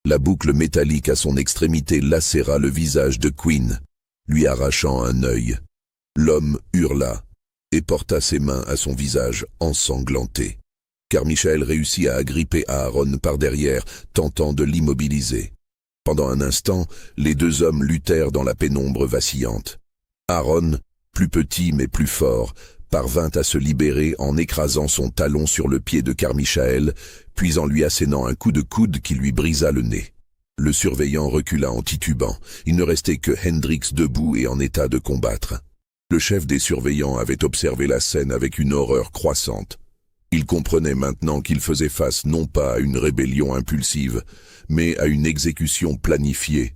La boucle métallique à son extrémité lacéra le visage de Quinn, lui arrachant un œil. L'homme hurla et porta ses mains à son visage ensanglanté. car Michael réussit à agripper Aaron par derrière, tentant de l'immobiliser. Pendant un instant, les deux hommes luttèrent dans la pénombre vacillante. Aaron, plus petit mais plus fort, parvint à se libérer en écrasant son talon sur le pied de Carmichael, puis en lui assénant un coup de coude qui lui brisa le nez. Le surveillant recula en titubant. Il ne restait que Hendrix debout et en état de combattre. Le chef des surveillants avait observé la scène avec une horreur croissante. Il comprenait maintenant qu'il faisait face non pas à une rébellion impulsive, mais à une exécution planifiée.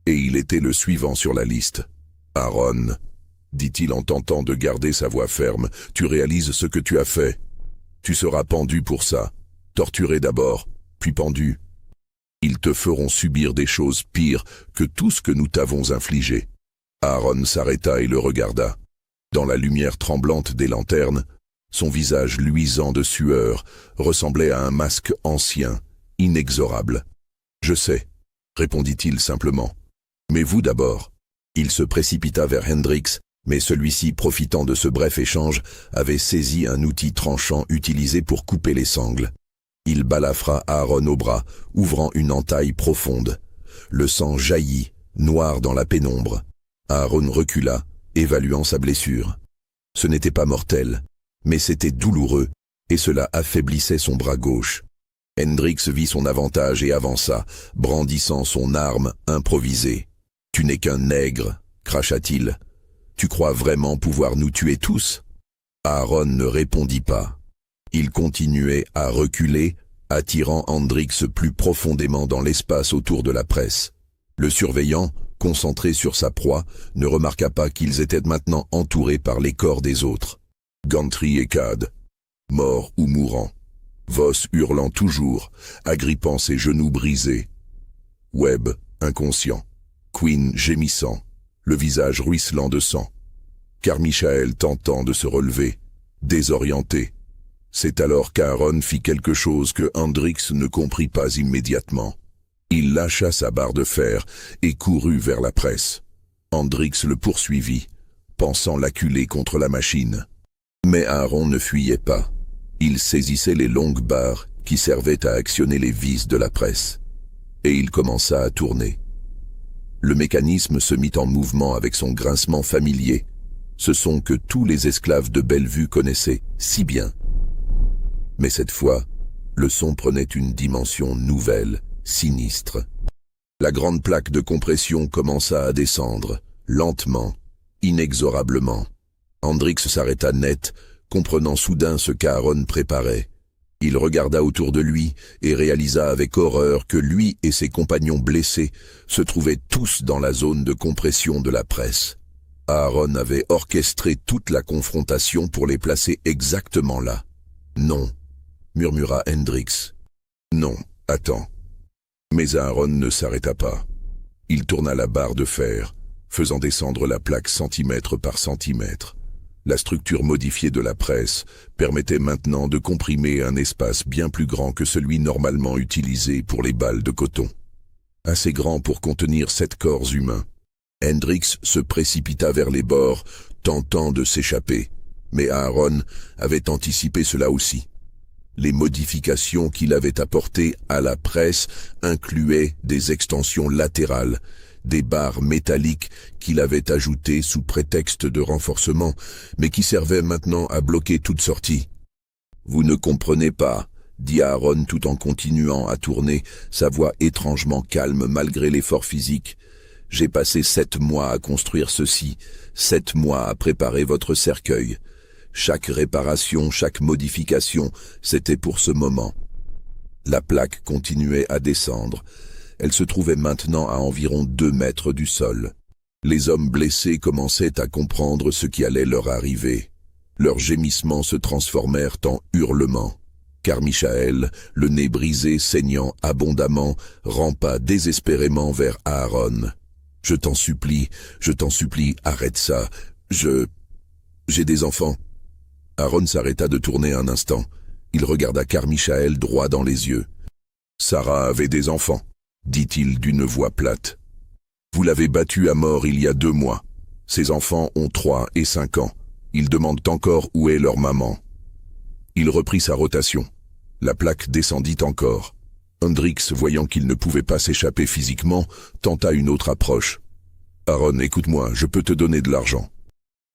Et il était le suivant sur la liste. « Aaron », dit-il en tentant de garder sa voix ferme, « tu réalises ce que tu as fait. Tu seras pendu pour ça. Torturé d'abord, puis pendu. Ils te feront subir des choses pires que tout ce que nous t'avons infligé. » Aaron s'arrêta et le regarda. Dans la lumière tremblante des lanternes, son visage luisant de sueur ressemblait à un masque ancien, inexorable. « Je sais, » répondit-il simplement. « Mais vous d'abord. » Il se précipita vers Hendrix, mais celui-ci, profitant de ce bref échange, avait saisi un outil tranchant utilisé pour couper les sangles. Il balafra Aaron au bras, ouvrant une entaille profonde. Le sang jaillit, noir dans la pénombre. Aaron recula, évaluant sa blessure. Ce n'était pas mortel, mais c'était douloureux, et cela affaiblissait son bras gauche. Hendrix vit son avantage et avança, brandissant son arme improvisée. « Tu n'es qu'un nègre », cracha-t-il. « Tu crois vraiment pouvoir nous tuer tous ?» Aaron ne répondit pas. Il continuait à reculer, attirant Hendrix plus profondément dans l'espace autour de la presse. Le surveillant, concentré sur sa proie, ne remarqua pas qu'ils étaient maintenant entourés par les corps des autres. Gantry et Cad, morts ou mourants. Voss hurlant toujours, agrippant ses genoux brisés. Webb, inconscient. Quinn gémissant, le visage ruisselant de sang. Carmichael tentant de se relever, désorienté. C'est alors qu'Aaron fit quelque chose que Hendrix ne comprit pas immédiatement. Il lâcha sa barre de fer et courut vers la presse. Hendrix le poursuivit, pensant l'acculer contre la machine. Mais Aaron ne fuyait pas. Il saisissait les longues barres qui servaient à actionner les vis de la presse. Et il commença à tourner. Le mécanisme se mit en mouvement avec son grincement familier, ce son que tous les esclaves de Bellevue connaissaient si bien. Mais cette fois, le son prenait une dimension nouvelle, sinistre. La grande plaque de compression commença à descendre, lentement, inexorablement. Hendrix s'arrêta net, comprenant soudain ce qu'Aaron préparait. Il regarda autour de lui et réalisa avec horreur que lui et ses compagnons blessés se trouvaient tous dans la zone de compression de la presse. Aaron avait orchestré toute la confrontation pour les placer exactement là. « Non », murmura Hendrix. « Non, attends. » Mais Aaron ne s'arrêta pas. Il tourna la barre de fer, faisant descendre la plaque centimètre par centimètre. La structure modifiée de la presse permettait maintenant de comprimer un espace bien plus grand que celui normalement utilisé pour les balles de coton. Assez grand pour contenir 7 corps humains. Hendrix se précipita vers les bords, tentant de s'échapper. Mais Aaron avait anticipé cela aussi. Les modifications qu'il avait apportées à la presse incluaient des extensions latérales, des barres métalliques qu'il avait ajoutées sous prétexte de renforcement, mais qui servaient maintenant à bloquer toute sortie. « Vous ne comprenez pas », dit Aaron tout en continuant à tourner, sa voix étrangement calme malgré l'effort physique. « J'ai passé 7 mois à construire ceci, 7 mois à préparer votre cercueil. Chaque réparation, chaque modification, c'était pour ce moment. » La plaque continuait à descendre. Elle se trouvait maintenant à environ 2 mètres du sol. Les hommes blessés commençaient à comprendre ce qui allait leur arriver. Leurs gémissements se transformèrent en hurlements. Carmichael, le nez brisé, saignant abondamment, rampa désespérément vers Aaron. « Je t'en supplie, arrête ça. J'ai des enfants. » Aaron s'arrêta de tourner un instant. Il regarda Carmichael droit dans les yeux. « Sarah avait des enfants, » dit-il d'une voix plate. « Vous l'avez battue à mort il y a 2 mois. Ses enfants ont 3 et 5 ans. Ils demandent encore où est leur maman. » Il reprit sa rotation. La plaque descendit encore. Hendrix, voyant qu'il ne pouvait pas s'échapper physiquement, tenta une autre approche. « Aaron, écoute-moi, je peux te donner de l'argent.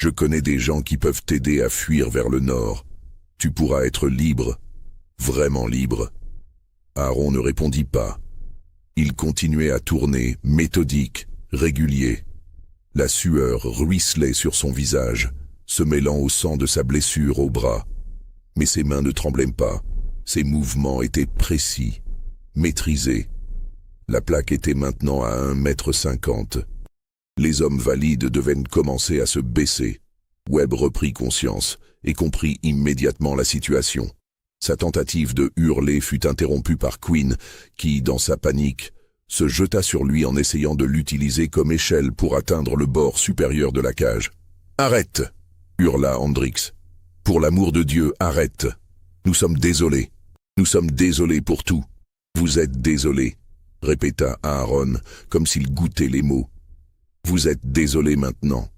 Je connais des gens qui peuvent t'aider à fuir vers le nord. Tu pourras être libre, vraiment libre. » Aaron ne répondit pas. Il continuait à tourner, méthodique, régulier. La sueur ruisselait sur son visage, se mêlant au sang de sa blessure au bras. Mais ses mains ne tremblaient pas. Ses mouvements étaient précis, maîtrisés. La plaque était maintenant à 1,50 m. Les hommes valides devaient commencer à se baisser. Webb reprit conscience et comprit immédiatement la situation. Sa tentative de hurler fut interrompue par Quinn, qui, dans sa panique, se jeta sur lui en essayant de l'utiliser comme échelle pour atteindre le bord supérieur de la cage. « Arrête !» hurla Hendrix. « Pour l'amour de Dieu, arrête. Nous sommes désolés. Nous sommes désolés pour tout. Vous êtes désolés, » répéta Aaron, comme s'il goûtait les mots. « Vous êtes désolés maintenant.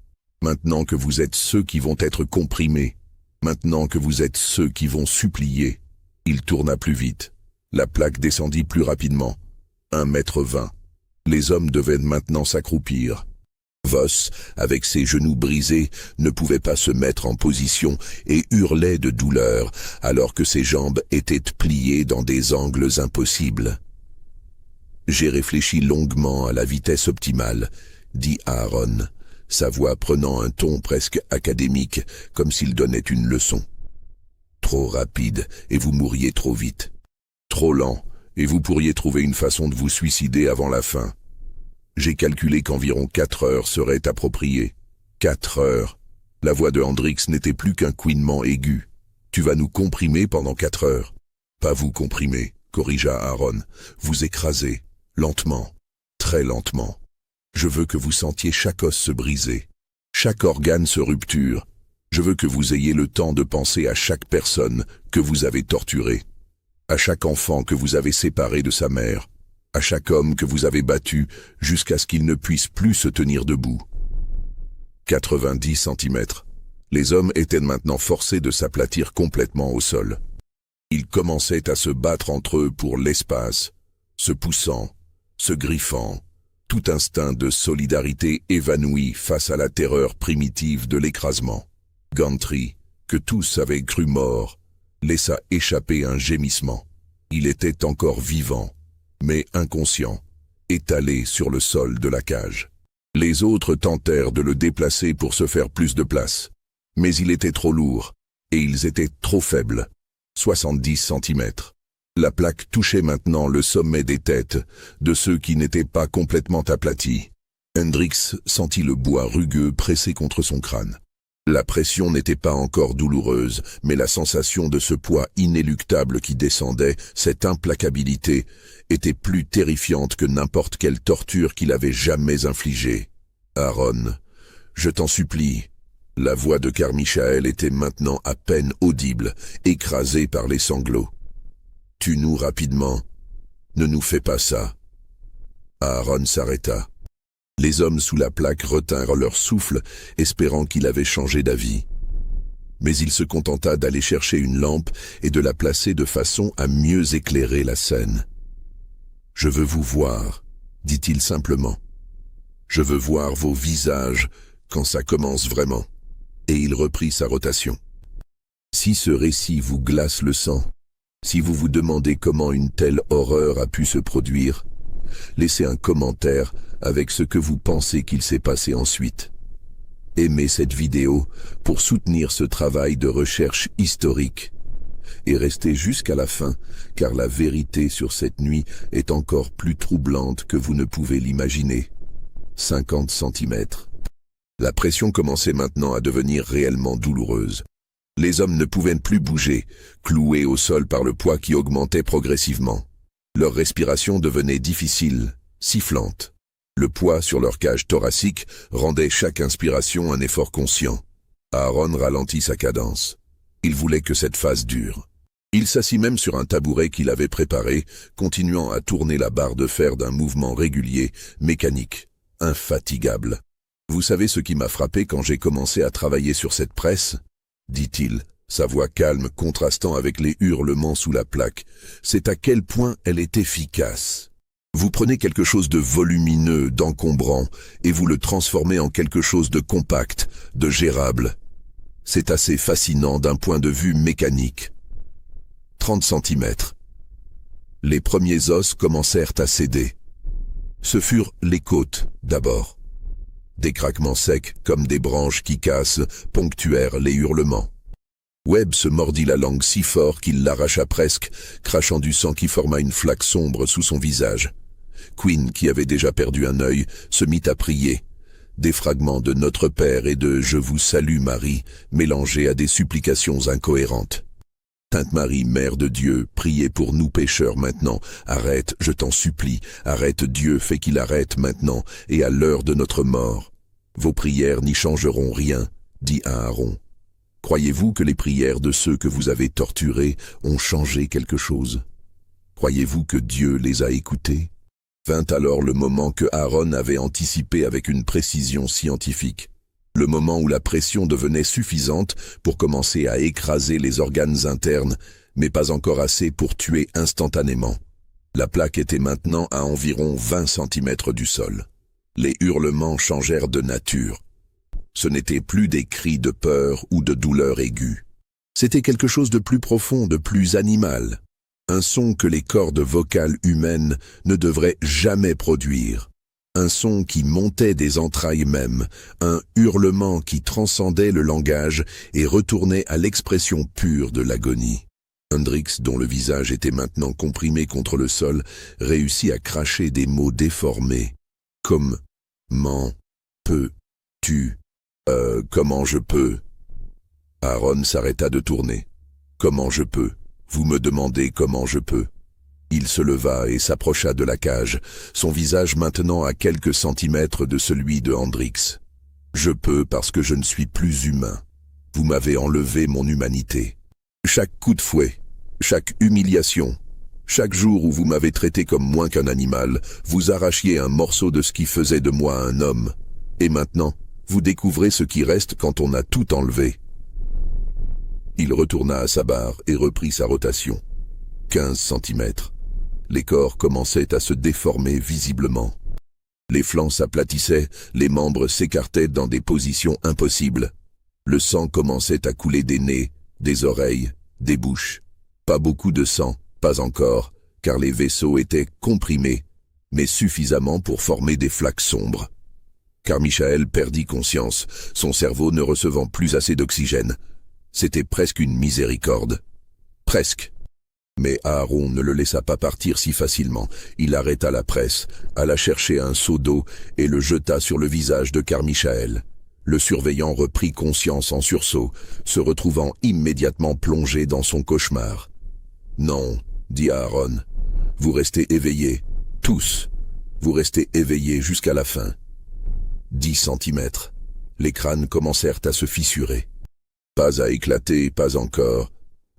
Maintenant que vous êtes ceux qui vont être comprimés. Maintenant que vous êtes ceux qui vont supplier. » Il tourna plus vite. La plaque descendit plus rapidement. 1,20 m. Les hommes devaient maintenant s'accroupir. Voss, avec ses genoux brisés, ne pouvait pas se mettre en position et hurlait de douleur, alors que ses jambes étaient pliées dans des angles impossibles. « J'ai réfléchi longuement à la vitesse optimale, » dit Aaron, sa voix prenant un ton presque académique, comme s'il donnait une leçon. « Trop rapide, et vous mourriez trop vite. Trop lent, et vous pourriez trouver une façon de vous suicider avant la fin. J'ai calculé qu'environ 4 heures seraient appropriées. 4 heures. » La voix de Hendrix n'était plus qu'un couinement aigu. « Tu vas nous comprimer pendant 4 heures. »« Pas vous comprimer, » corrigea Aaron. « Vous écraser, lentement, très lentement. Je veux que vous sentiez chaque os se briser, chaque organe se rupture. Je veux que vous ayez le temps de penser à chaque personne que vous avez torturée, à chaque enfant que vous avez séparé de sa mère, à chaque homme que vous avez battu jusqu'à ce qu'il ne puisse plus se tenir debout. » 90 cm. Les hommes étaient maintenant forcés de s'aplatir complètement au sol. Ils commençaient à se battre entre eux pour l'espace, se poussant, se griffant, tout instinct de solidarité évanoui face à la terreur primitive de l'écrasement. Gantry, que tous avaient cru mort, laissa échapper un gémissement. Il était encore vivant, mais inconscient, étalé sur le sol de la cage. Les autres tentèrent de le déplacer pour se faire plus de place, mais il était trop lourd, et ils étaient trop faibles. 70 cm. La plaque touchait maintenant le sommet des têtes de ceux qui n'étaient pas complètement aplatis. Hendrix sentit le bois rugueux pressé contre son crâne. La pression n'était pas encore douloureuse, mais la sensation de ce poids inéluctable qui descendait, cette implacabilité, était plus terrifiante que n'importe quelle torture qu'il avait jamais infligée. « Aaron, je t'en supplie. » La voix de Carmichael était maintenant à peine audible, écrasée par les sanglots. « Tue-nous rapidement. Ne nous fais pas ça. » Aaron s'arrêta. Les hommes sous la plaque retinrent leur souffle, espérant qu'il avait changé d'avis. Mais il se contenta d'aller chercher une lampe et de la placer de façon à mieux éclairer la scène. « Je veux vous voir, » dit-il simplement. « Je veux voir vos visages quand ça commence vraiment. » Et il reprit sa rotation. « Si ce récit vous glace le sang, si vous vous demandez comment une telle horreur a pu se produire, laissez un commentaire avec ce que vous pensez qu'il s'est passé ensuite. Aimez cette vidéo pour soutenir ce travail de recherche historique. Et restez jusqu'à la fin, car la vérité sur cette nuit est encore plus troublante que vous ne pouvez l'imaginer. 50 cm. La pression commençait maintenant à devenir réellement douloureuse. Les hommes ne pouvaient plus bouger, cloués au sol par le poids qui augmentait progressivement. Leur respiration devenait difficile, sifflante. Le poids sur leur cage thoracique rendait chaque inspiration un effort conscient. Aaron ralentit sa cadence. Il voulait que cette phase dure. Il s'assit même sur un tabouret qu'il avait préparé, continuant à tourner la barre de fer d'un mouvement régulier, mécanique, infatigable. « Vous savez ce qui m'a frappé quand j'ai commencé à travailler sur cette presse ?» dit-il, sa voix calme contrastant avec les hurlements sous la plaque. C'est à quel point elle est efficace. Vous prenez quelque chose de volumineux, d'encombrant, et vous le transformez en quelque chose de compact, de gérable. C'est assez fascinant d'un point de vue mécanique. 30 centimètres. Les premiers os commencèrent à céder. Ce furent les côtes, d'abord. Des craquements secs, comme des branches qui cassent, ponctuèrent les hurlements. Webb se mordit la langue si fort qu'il l'arracha presque, crachant du sang qui forma une flaque sombre sous son visage. Quinn, qui avait déjà perdu un œil, se mit à prier. Des fragments de Notre Père et de « Je vous salue Marie » mélangés à des supplications incohérentes. Sainte Marie, Mère de Dieu, priez pour nous pécheurs maintenant. Arrête, je t'en supplie. Arrête, Dieu, fais qu'il arrête maintenant, et à l'heure de notre mort. Vos prières n'y changeront rien, dit Aaron. Croyez-vous que les prières de ceux que vous avez torturés ont changé quelque chose? Croyez-vous que Dieu les a écoutés? Vint alors le moment que Aaron avait anticipé avec une précision scientifique. Le moment où la pression devenait suffisante pour commencer à écraser les organes internes, mais pas encore assez pour tuer instantanément. La plaque était maintenant à environ 20 centimètres du sol. Les hurlements changèrent de nature. Ce n'étaient plus des cris de peur ou de douleur aiguë. C'était quelque chose de plus profond, de plus animal. Un son que les cordes vocales humaines ne devraient jamais produire. Un son qui montait des entrailles mêmes, un hurlement qui transcendait le langage et retournait à l'expression pure de l'agonie. Hendrix, dont le visage était maintenant comprimé contre le sol, réussit à cracher des mots déformés, comme « ment, peux, tu, comment je peux ?» Aaron s'arrêta de tourner. « Comment je peux ? Vous me demandez comment je peux ?» Il se leva et s'approcha de la cage, son visage maintenant à quelques centimètres de celui de Hendrix. « Je peux parce que je ne suis plus humain. Vous m'avez enlevé mon humanité. Chaque coup de fouet, chaque humiliation, chaque jour où vous m'avez traité comme moins qu'un animal, vous arrachiez un morceau de ce qui faisait de moi un homme. Et maintenant, vous découvrez ce qui reste quand on a tout enlevé. » Il retourna à sa barre et reprit sa rotation. 15 centimètres. Les corps commençaient à se déformer visiblement. Les flancs s'aplatissaient, les membres s'écartaient dans des positions impossibles. Le sang commençait à couler des nez, des oreilles, des bouches. Pas beaucoup de sang, pas encore, car les vaisseaux étaient comprimés, mais suffisamment pour former des flaques sombres. Carmichael perdit conscience, son cerveau ne recevant plus assez d'oxygène. C'était presque une miséricorde. Presque. Mais Aaron ne le laissa pas partir si facilement. Il arrêta la presse, alla chercher un seau d'eau et le jeta sur le visage de Carmichael. Le surveillant reprit conscience en sursaut, se retrouvant immédiatement plongé dans son cauchemar. « Non, » dit Aaron. « Vous restez éveillés, tous. Vous restez éveillés jusqu'à la fin. » 10 centimètres. Les crânes commencèrent à se fissurer. Pas à éclater, pas encore,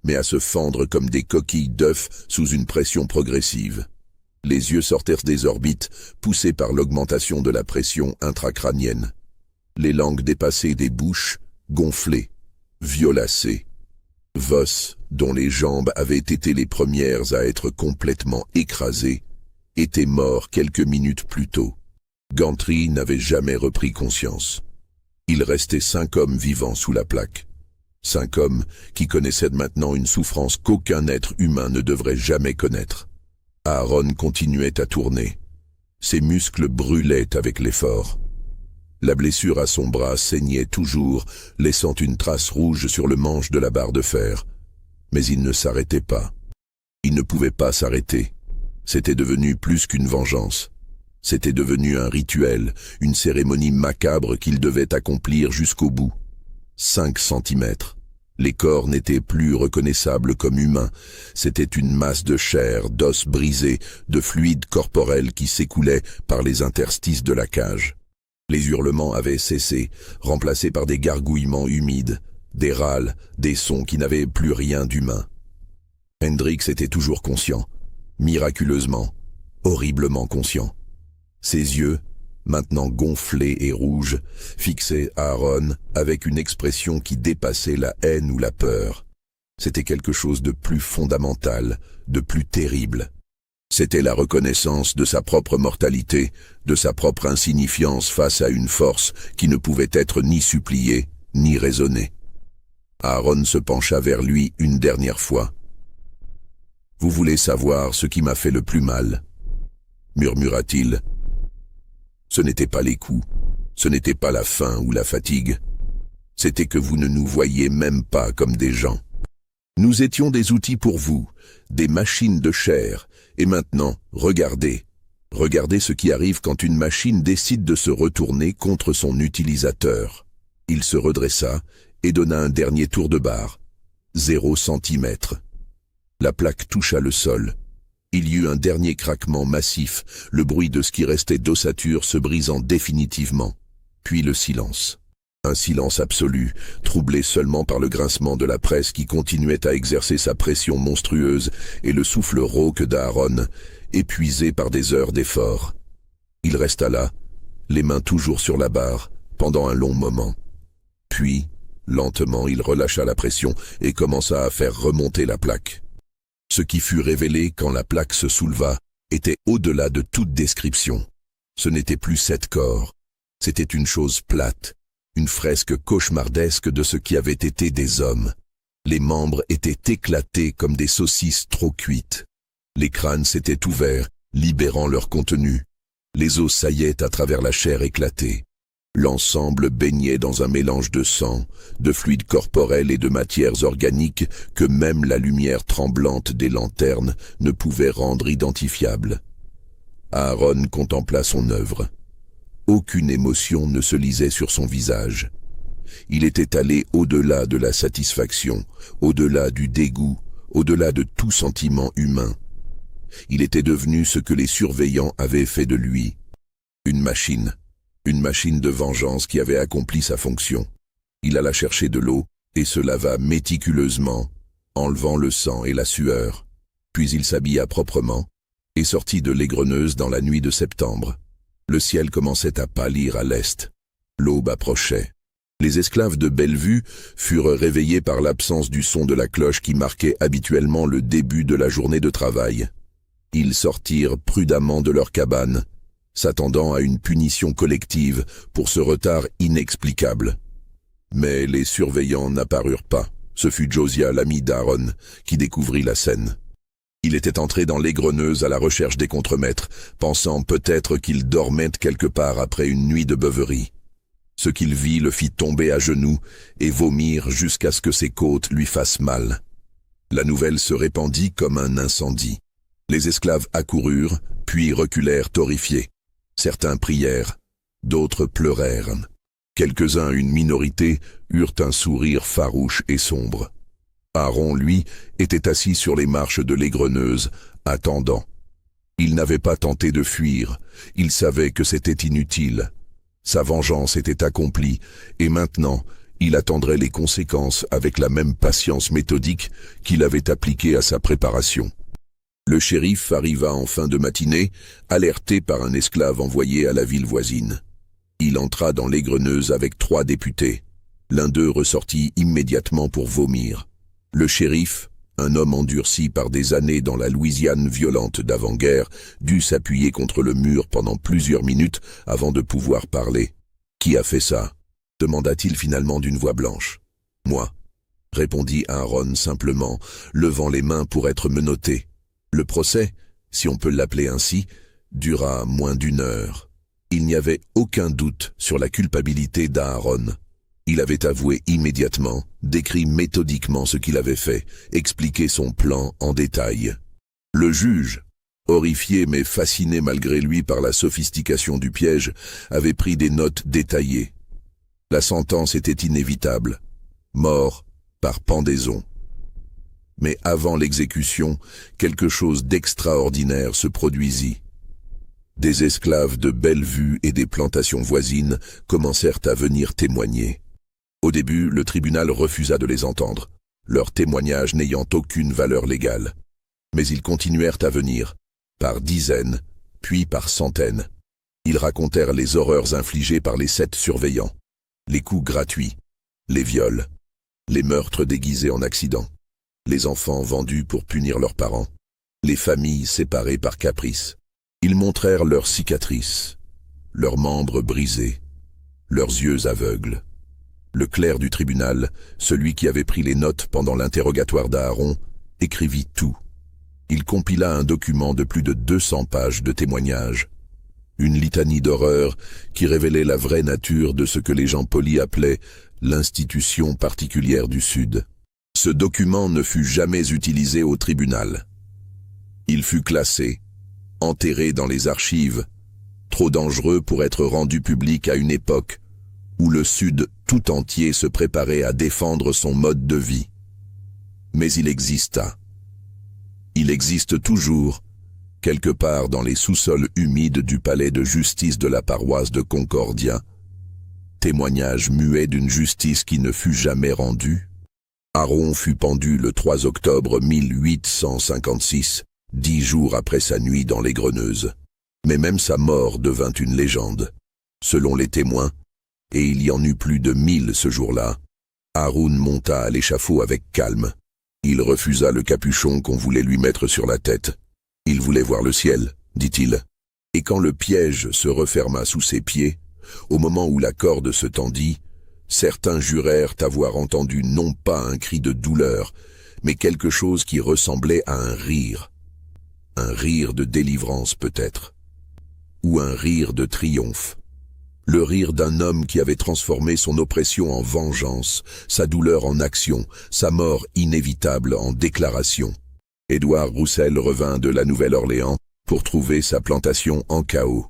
mais à se fendre comme des coquilles d'œufs sous une pression progressive. Les yeux sortirent des orbites, poussés par l'augmentation de la pression intracrânienne. Les langues dépassaient des bouches, gonflées, violacées. Voss, dont les jambes avaient été les premières à être complètement écrasées, était mort quelques minutes plus tôt. Gantry n'avait jamais repris conscience. Il restait 5 hommes vivants sous la plaque. 5 hommes qui connaissaient maintenant une souffrance qu'aucun être humain ne devrait jamais connaître. Aaron continuait à tourner. Ses muscles brûlaient avec l'effort. La blessure à son bras saignait toujours, laissant une trace rouge sur le manche de la barre de fer. Mais il ne s'arrêtait pas. Il ne pouvait pas s'arrêter. C'était devenu plus qu'une vengeance. C'était devenu un rituel, une cérémonie macabre qu'il devait accomplir jusqu'au bout. 5 centimètres. Les corps n'étaient plus reconnaissables comme humains. C'était une masse de chair, d'os brisés, de fluide corporel qui s'écoulait par les interstices de la cage. Les hurlements avaient cessé, remplacés par des gargouillements humides, des râles, des sons qui n'avaient plus rien d'humain. Hendrix était toujours conscient, miraculeusement, horriblement conscient. Ses yeux, maintenant gonflés et rouges, fixaient Aaron avec une expression qui dépassait la haine ou la peur. C'était quelque chose de plus fondamental, de plus terrible. C'était la reconnaissance de sa propre mortalité, de sa propre insignifiance face à une force qui ne pouvait être ni suppliée, ni raisonnée. Aaron se pencha vers lui une dernière fois. « Vous voulez savoir ce qui m'a fait le plus mal ?» murmura-t-il. Ce n'était pas les coups, ce n'était pas la faim ou la fatigue, c'était que vous ne nous voyiez même pas comme des gens. Nous étions des outils pour vous, des machines de chair, et maintenant, regardez. Regardez ce qui arrive quand une machine décide de se retourner contre son utilisateur. Il se redressa et donna un dernier tour de barre. 0 centimètre. La plaque toucha le sol. Il y eut un dernier craquement massif, le bruit de ce qui restait d'ossature se brisant définitivement. Puis le silence. Un silence absolu, troublé seulement par le grincement de la presse qui continuait à exercer sa pression monstrueuse et le souffle rauque d'Aaron, épuisé par des heures d'effort. Il resta là, les mains toujours sur la barre, pendant un long moment. Puis, lentement, il relâcha la pression et commença à faire remonter la plaque. Ce qui fut révélé quand la plaque se souleva était au-delà de toute description. Ce n'était plus 7 corps, c'était une chose plate, une fresque cauchemardesque de ce qui avait été des hommes. Les membres étaient éclatés comme des saucisses trop cuites. Les crânes s'étaient ouverts, libérant leur contenu. Les os saillaient à travers la chair éclatée. L'ensemble baignait dans un mélange de sang, de fluides corporels et de matières organiques que même la lumière tremblante des lanternes ne pouvait rendre identifiable. Aaron contempla son œuvre. Aucune émotion ne se lisait sur son visage. Il était allé au-delà de la satisfaction, au-delà du dégoût, au-delà de tout sentiment humain. Il était devenu ce que les surveillants avaient fait de lui. Une machine de vengeance qui avait accompli sa fonction. Il alla chercher de l'eau et se lava méticuleusement, enlevant le sang et la sueur. Puis il s'habilla proprement et sortit de l'égreneuse dans la nuit de septembre. Le ciel commençait à pâlir à l'est. L'aube approchait. Les esclaves de Bellevue furent réveillés par l'absence du son de la cloche qui marquait habituellement le début de la journée de travail. Ils sortirent prudemment de leur cabane, s'attendant à une punition collective pour ce retard inexplicable. Mais les surveillants n'apparurent pas. Ce fut Josiah, l'ami d'Aaron, qui découvrit la scène. Il était entré dans l'égreneuse à la recherche des contremaîtres, pensant peut-être qu'il dormait quelque part après une nuit de beuverie. Ce qu'il vit le fit tomber à genoux et vomir jusqu'à ce que ses côtes lui fassent mal. La nouvelle se répandit comme un incendie. Les esclaves accoururent, puis reculèrent horrifiés. Certains prièrent, d'autres pleurèrent. Quelques-uns, une minorité, eurent un sourire farouche et sombre. Aaron, lui, était assis sur les marches de l'égreneuse, attendant. Il n'avait pas tenté de fuir, il savait que c'était inutile. Sa vengeance était accomplie, et maintenant, il attendrait les conséquences avec la même patience méthodique qu'il avait appliquée à sa préparation. Le shérif arriva en fin de matinée, alerté par un esclave envoyé à la ville voisine. Il entra dans l'égreneuse avec 3 députés. L'un d'eux ressortit immédiatement pour vomir. Le shérif, un homme endurci par des années dans la Louisiane violente d'avant-guerre, dut s'appuyer contre le mur pendant plusieurs minutes avant de pouvoir parler. « Qui a fait ça ?» demanda-t-il finalement d'une voix blanche. « Moi », répondit Aaron simplement, levant les mains pour être menotté. Le procès, si on peut l'appeler ainsi, dura moins d'1 heure. Il n'y avait aucun doute sur la culpabilité d'Aaron. Il avait avoué immédiatement, décrit méthodiquement ce qu'il avait fait, expliqué son plan en détail. Le juge, horrifié mais fasciné malgré lui par la sophistication du piège, avait pris des notes détaillées. La sentence était inévitable. Mort par pendaison. Mais avant l'exécution, quelque chose d'extraordinaire se produisit. Des esclaves de Bellevue et des plantations voisines commencèrent à venir témoigner. Au début, le tribunal refusa de les entendre, leurs témoignages n'ayant aucune valeur légale. Mais ils continuèrent à venir, par dizaines, puis par centaines. Ils racontèrent les horreurs infligées par les 7 surveillants, les coups gratuits, les viols, les meurtres déguisés en accidents. les enfants vendus pour punir leurs parents, les familles séparées par caprice. Ils montrèrent leurs cicatrices, leurs membres brisés, leurs yeux aveugles. Le clerc du tribunal, celui qui avait pris les notes pendant l'interrogatoire d'Aaron, écrivit tout. Il compila un document de plus de 200 pages de témoignages, une litanie d'horreurs qui révélait la vraie nature de ce que les gens polis appelaient l'institution particulière du Sud. Ce document ne fut jamais utilisé au tribunal. Il fut classé, enterré dans les archives, trop dangereux pour être rendu public à une époque où le Sud tout entier se préparait à défendre son mode de vie. Mais il exista. Il existe toujours, quelque part dans les sous-sols humides du palais de justice de la paroisse de Concordia, témoignage muet d'une justice qui ne fut jamais rendue. Aaron fut pendu le 3 octobre 1856, 10 jours après sa nuit dans les Greneuses. Mais même sa mort devint une légende. Selon les témoins, et il y en eut plus de 1000 ce jour-là, Aaron monta à l'échafaud avec calme. Il refusa le capuchon qu'on voulait lui mettre sur la tête. Il voulait voir le ciel, dit-il. Et quand le piège se referma sous ses pieds, au moment où la corde se tendit, certains jurèrent avoir entendu non pas un cri de douleur, mais quelque chose qui ressemblait à un rire de délivrance peut-être, ou un rire de triomphe. Le rire d'un homme qui avait transformé son oppression en vengeance, sa douleur en action, sa mort inévitable en déclaration. Édouard Roussel revint de la Nouvelle-Orléans pour trouver sa plantation en chaos.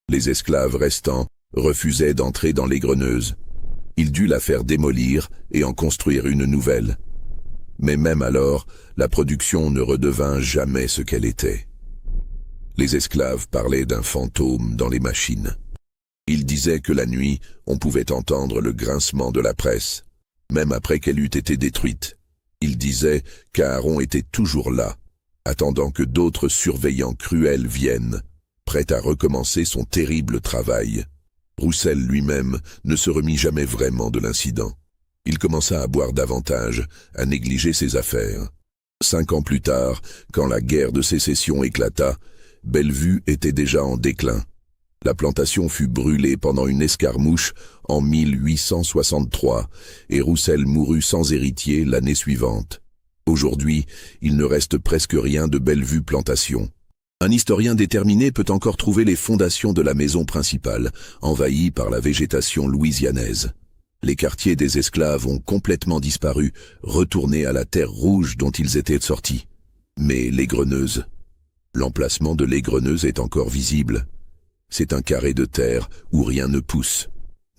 Les esclaves restants refusaient d'entrer dans les Greneuses. Il dut la faire démolir et en construire une nouvelle. Mais même alors, la production ne redevint jamais ce qu'elle était. Les esclaves parlaient d'un fantôme dans les machines. Ils disaient que la nuit, on pouvait entendre le grincement de la presse, même après qu'elle eût été détruite. Ils disaient qu'Aaron était toujours là, attendant que d'autres surveillants cruels viennent, prêts à recommencer son terrible travail. Roussel lui-même ne se remit jamais vraiment de l'incident. Il commença à boire davantage, à négliger ses affaires. 5 ans plus tard, quand la guerre de sécession éclata, Bellevue était déjà en déclin. La plantation fut brûlée pendant une escarmouche en 1863 et Roussel mourut sans héritier l'année suivante. Aujourd'hui, il ne reste presque rien de Bellevue Plantation. Un historien déterminé peut encore trouver les fondations de la maison principale, envahies par la végétation louisianaise. Les quartiers des esclaves ont complètement disparu, retournés à la terre rouge dont ils étaient sortis. Mais les Greneuses, l'emplacement de les Greneuses est encore visible. C'est un carré de terre où rien ne pousse,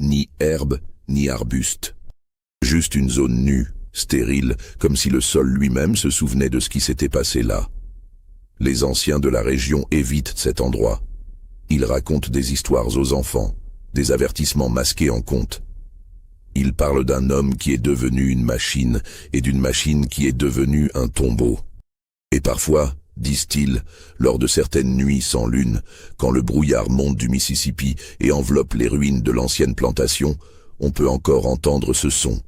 ni herbe, ni arbuste. Juste une zone nue, stérile, comme si le sol lui-même se souvenait de ce qui s'était passé là. Les anciens de la région évitent cet endroit. Ils racontent des histoires aux enfants, des avertissements masqués en contes. Ils parlent d'un homme qui est devenu une machine et d'une machine qui est devenue un tombeau. Et parfois, disent-ils, lors de certaines nuits sans lune, quand le brouillard monte du Mississippi et enveloppe les ruines de l'ancienne plantation, on peut encore entendre ce son,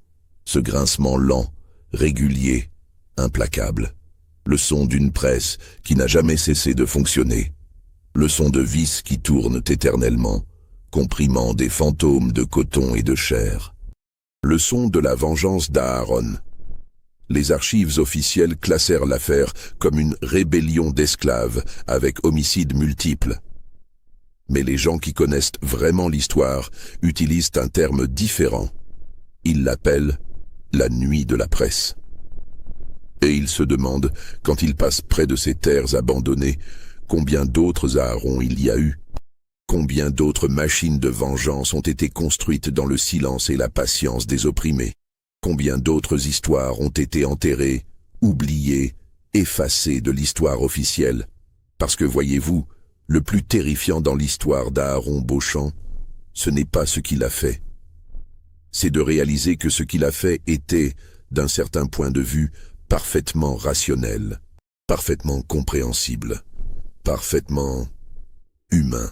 ce grincement lent, régulier, implacable. Le son d'une presse qui n'a jamais cessé de fonctionner. Le son de vis qui tournent éternellement, comprimant des fantômes de coton et de chair. Le son de la vengeance d'Aaron. Les archives officielles classèrent l'affaire comme une rébellion d'esclaves avec homicides multiples. Mais les gens qui connaissent vraiment l'histoire utilisent un terme différent. Ils l'appellent la nuit de la presse. Et ils se demandent, quand ils passent près de ces terres abandonnées, combien d'autres Aaron il y a eu. Combien d'autres machines de vengeance ont été construites dans le silence et la patience des opprimés. Combien d'autres histoires ont été enterrées, oubliées, effacées de l'histoire officielle. Parce que voyez-vous, le plus terrifiant dans l'histoire d'Aaron Beauchamp, ce n'est pas ce qu'il a fait. C'est de réaliser que ce qu'il a fait était, d'un certain point de vue, parfaitement rationnel, parfaitement compréhensible, parfaitement humain.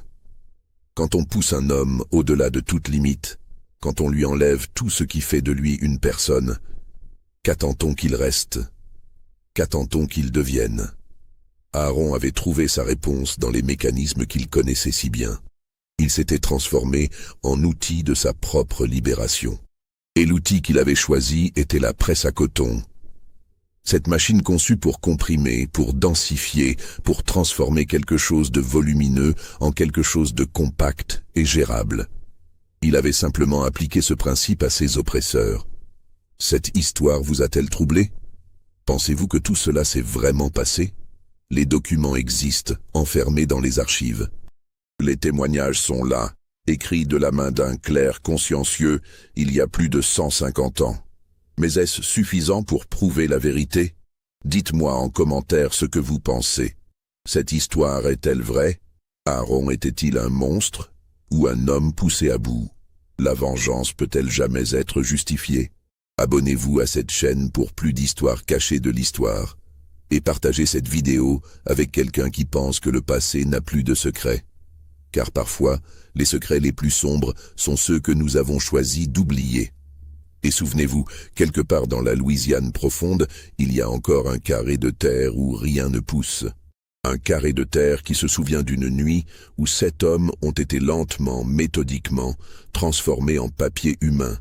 Quand on pousse un homme au-delà de toute limite, quand on lui enlève tout ce qui fait de lui une personne, qu'attend-on qu'il reste? Qu'attend-on qu'il devienne? Aaron avait trouvé sa réponse dans les mécanismes qu'il connaissait si bien. Il s'était transformé en outil de sa propre libération. Et l'outil qu'il avait choisi était la presse à coton. Cette machine conçue pour comprimer, pour densifier, pour transformer quelque chose de volumineux en quelque chose de compact et gérable. Il avait simplement appliqué ce principe à ses oppresseurs. Cette histoire vous a-t-elle troublé? Pensez-vous que tout cela s'est vraiment passé? Les documents existent, enfermés dans les archives. Les témoignages sont là, écrits de la main d'un clerc consciencieux il y a plus de 150 ans. Mais est-ce suffisant pour prouver la vérité? Dites-moi en commentaire ce que vous pensez. Cette histoire est-elle vraie? Aaron était-il un monstre ou un homme poussé à bout? La vengeance peut-elle jamais être justifiée? Abonnez-vous à cette chaîne pour plus d'histoires cachées de l'histoire et partagez cette vidéo avec quelqu'un qui pense que le passé n'a plus de secrets. Car parfois, les secrets les plus sombres sont ceux que nous avons choisi d'oublier. Et souvenez-vous, quelque part dans la Louisiane profonde, il y a encore un carré de terre où rien ne pousse. Un carré de terre qui se souvient d'une nuit où 7 hommes ont été lentement, méthodiquement, transformés en papier humain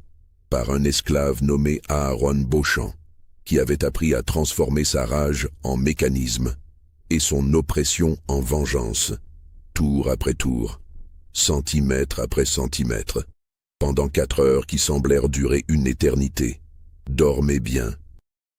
par un esclave nommé Aaron Beauchamp, qui avait appris à transformer sa rage en mécanisme et son oppression en vengeance, tour après tour, centimètre après centimètre. Pendant 4 heures qui semblèrent durer une éternité. Dormez bien.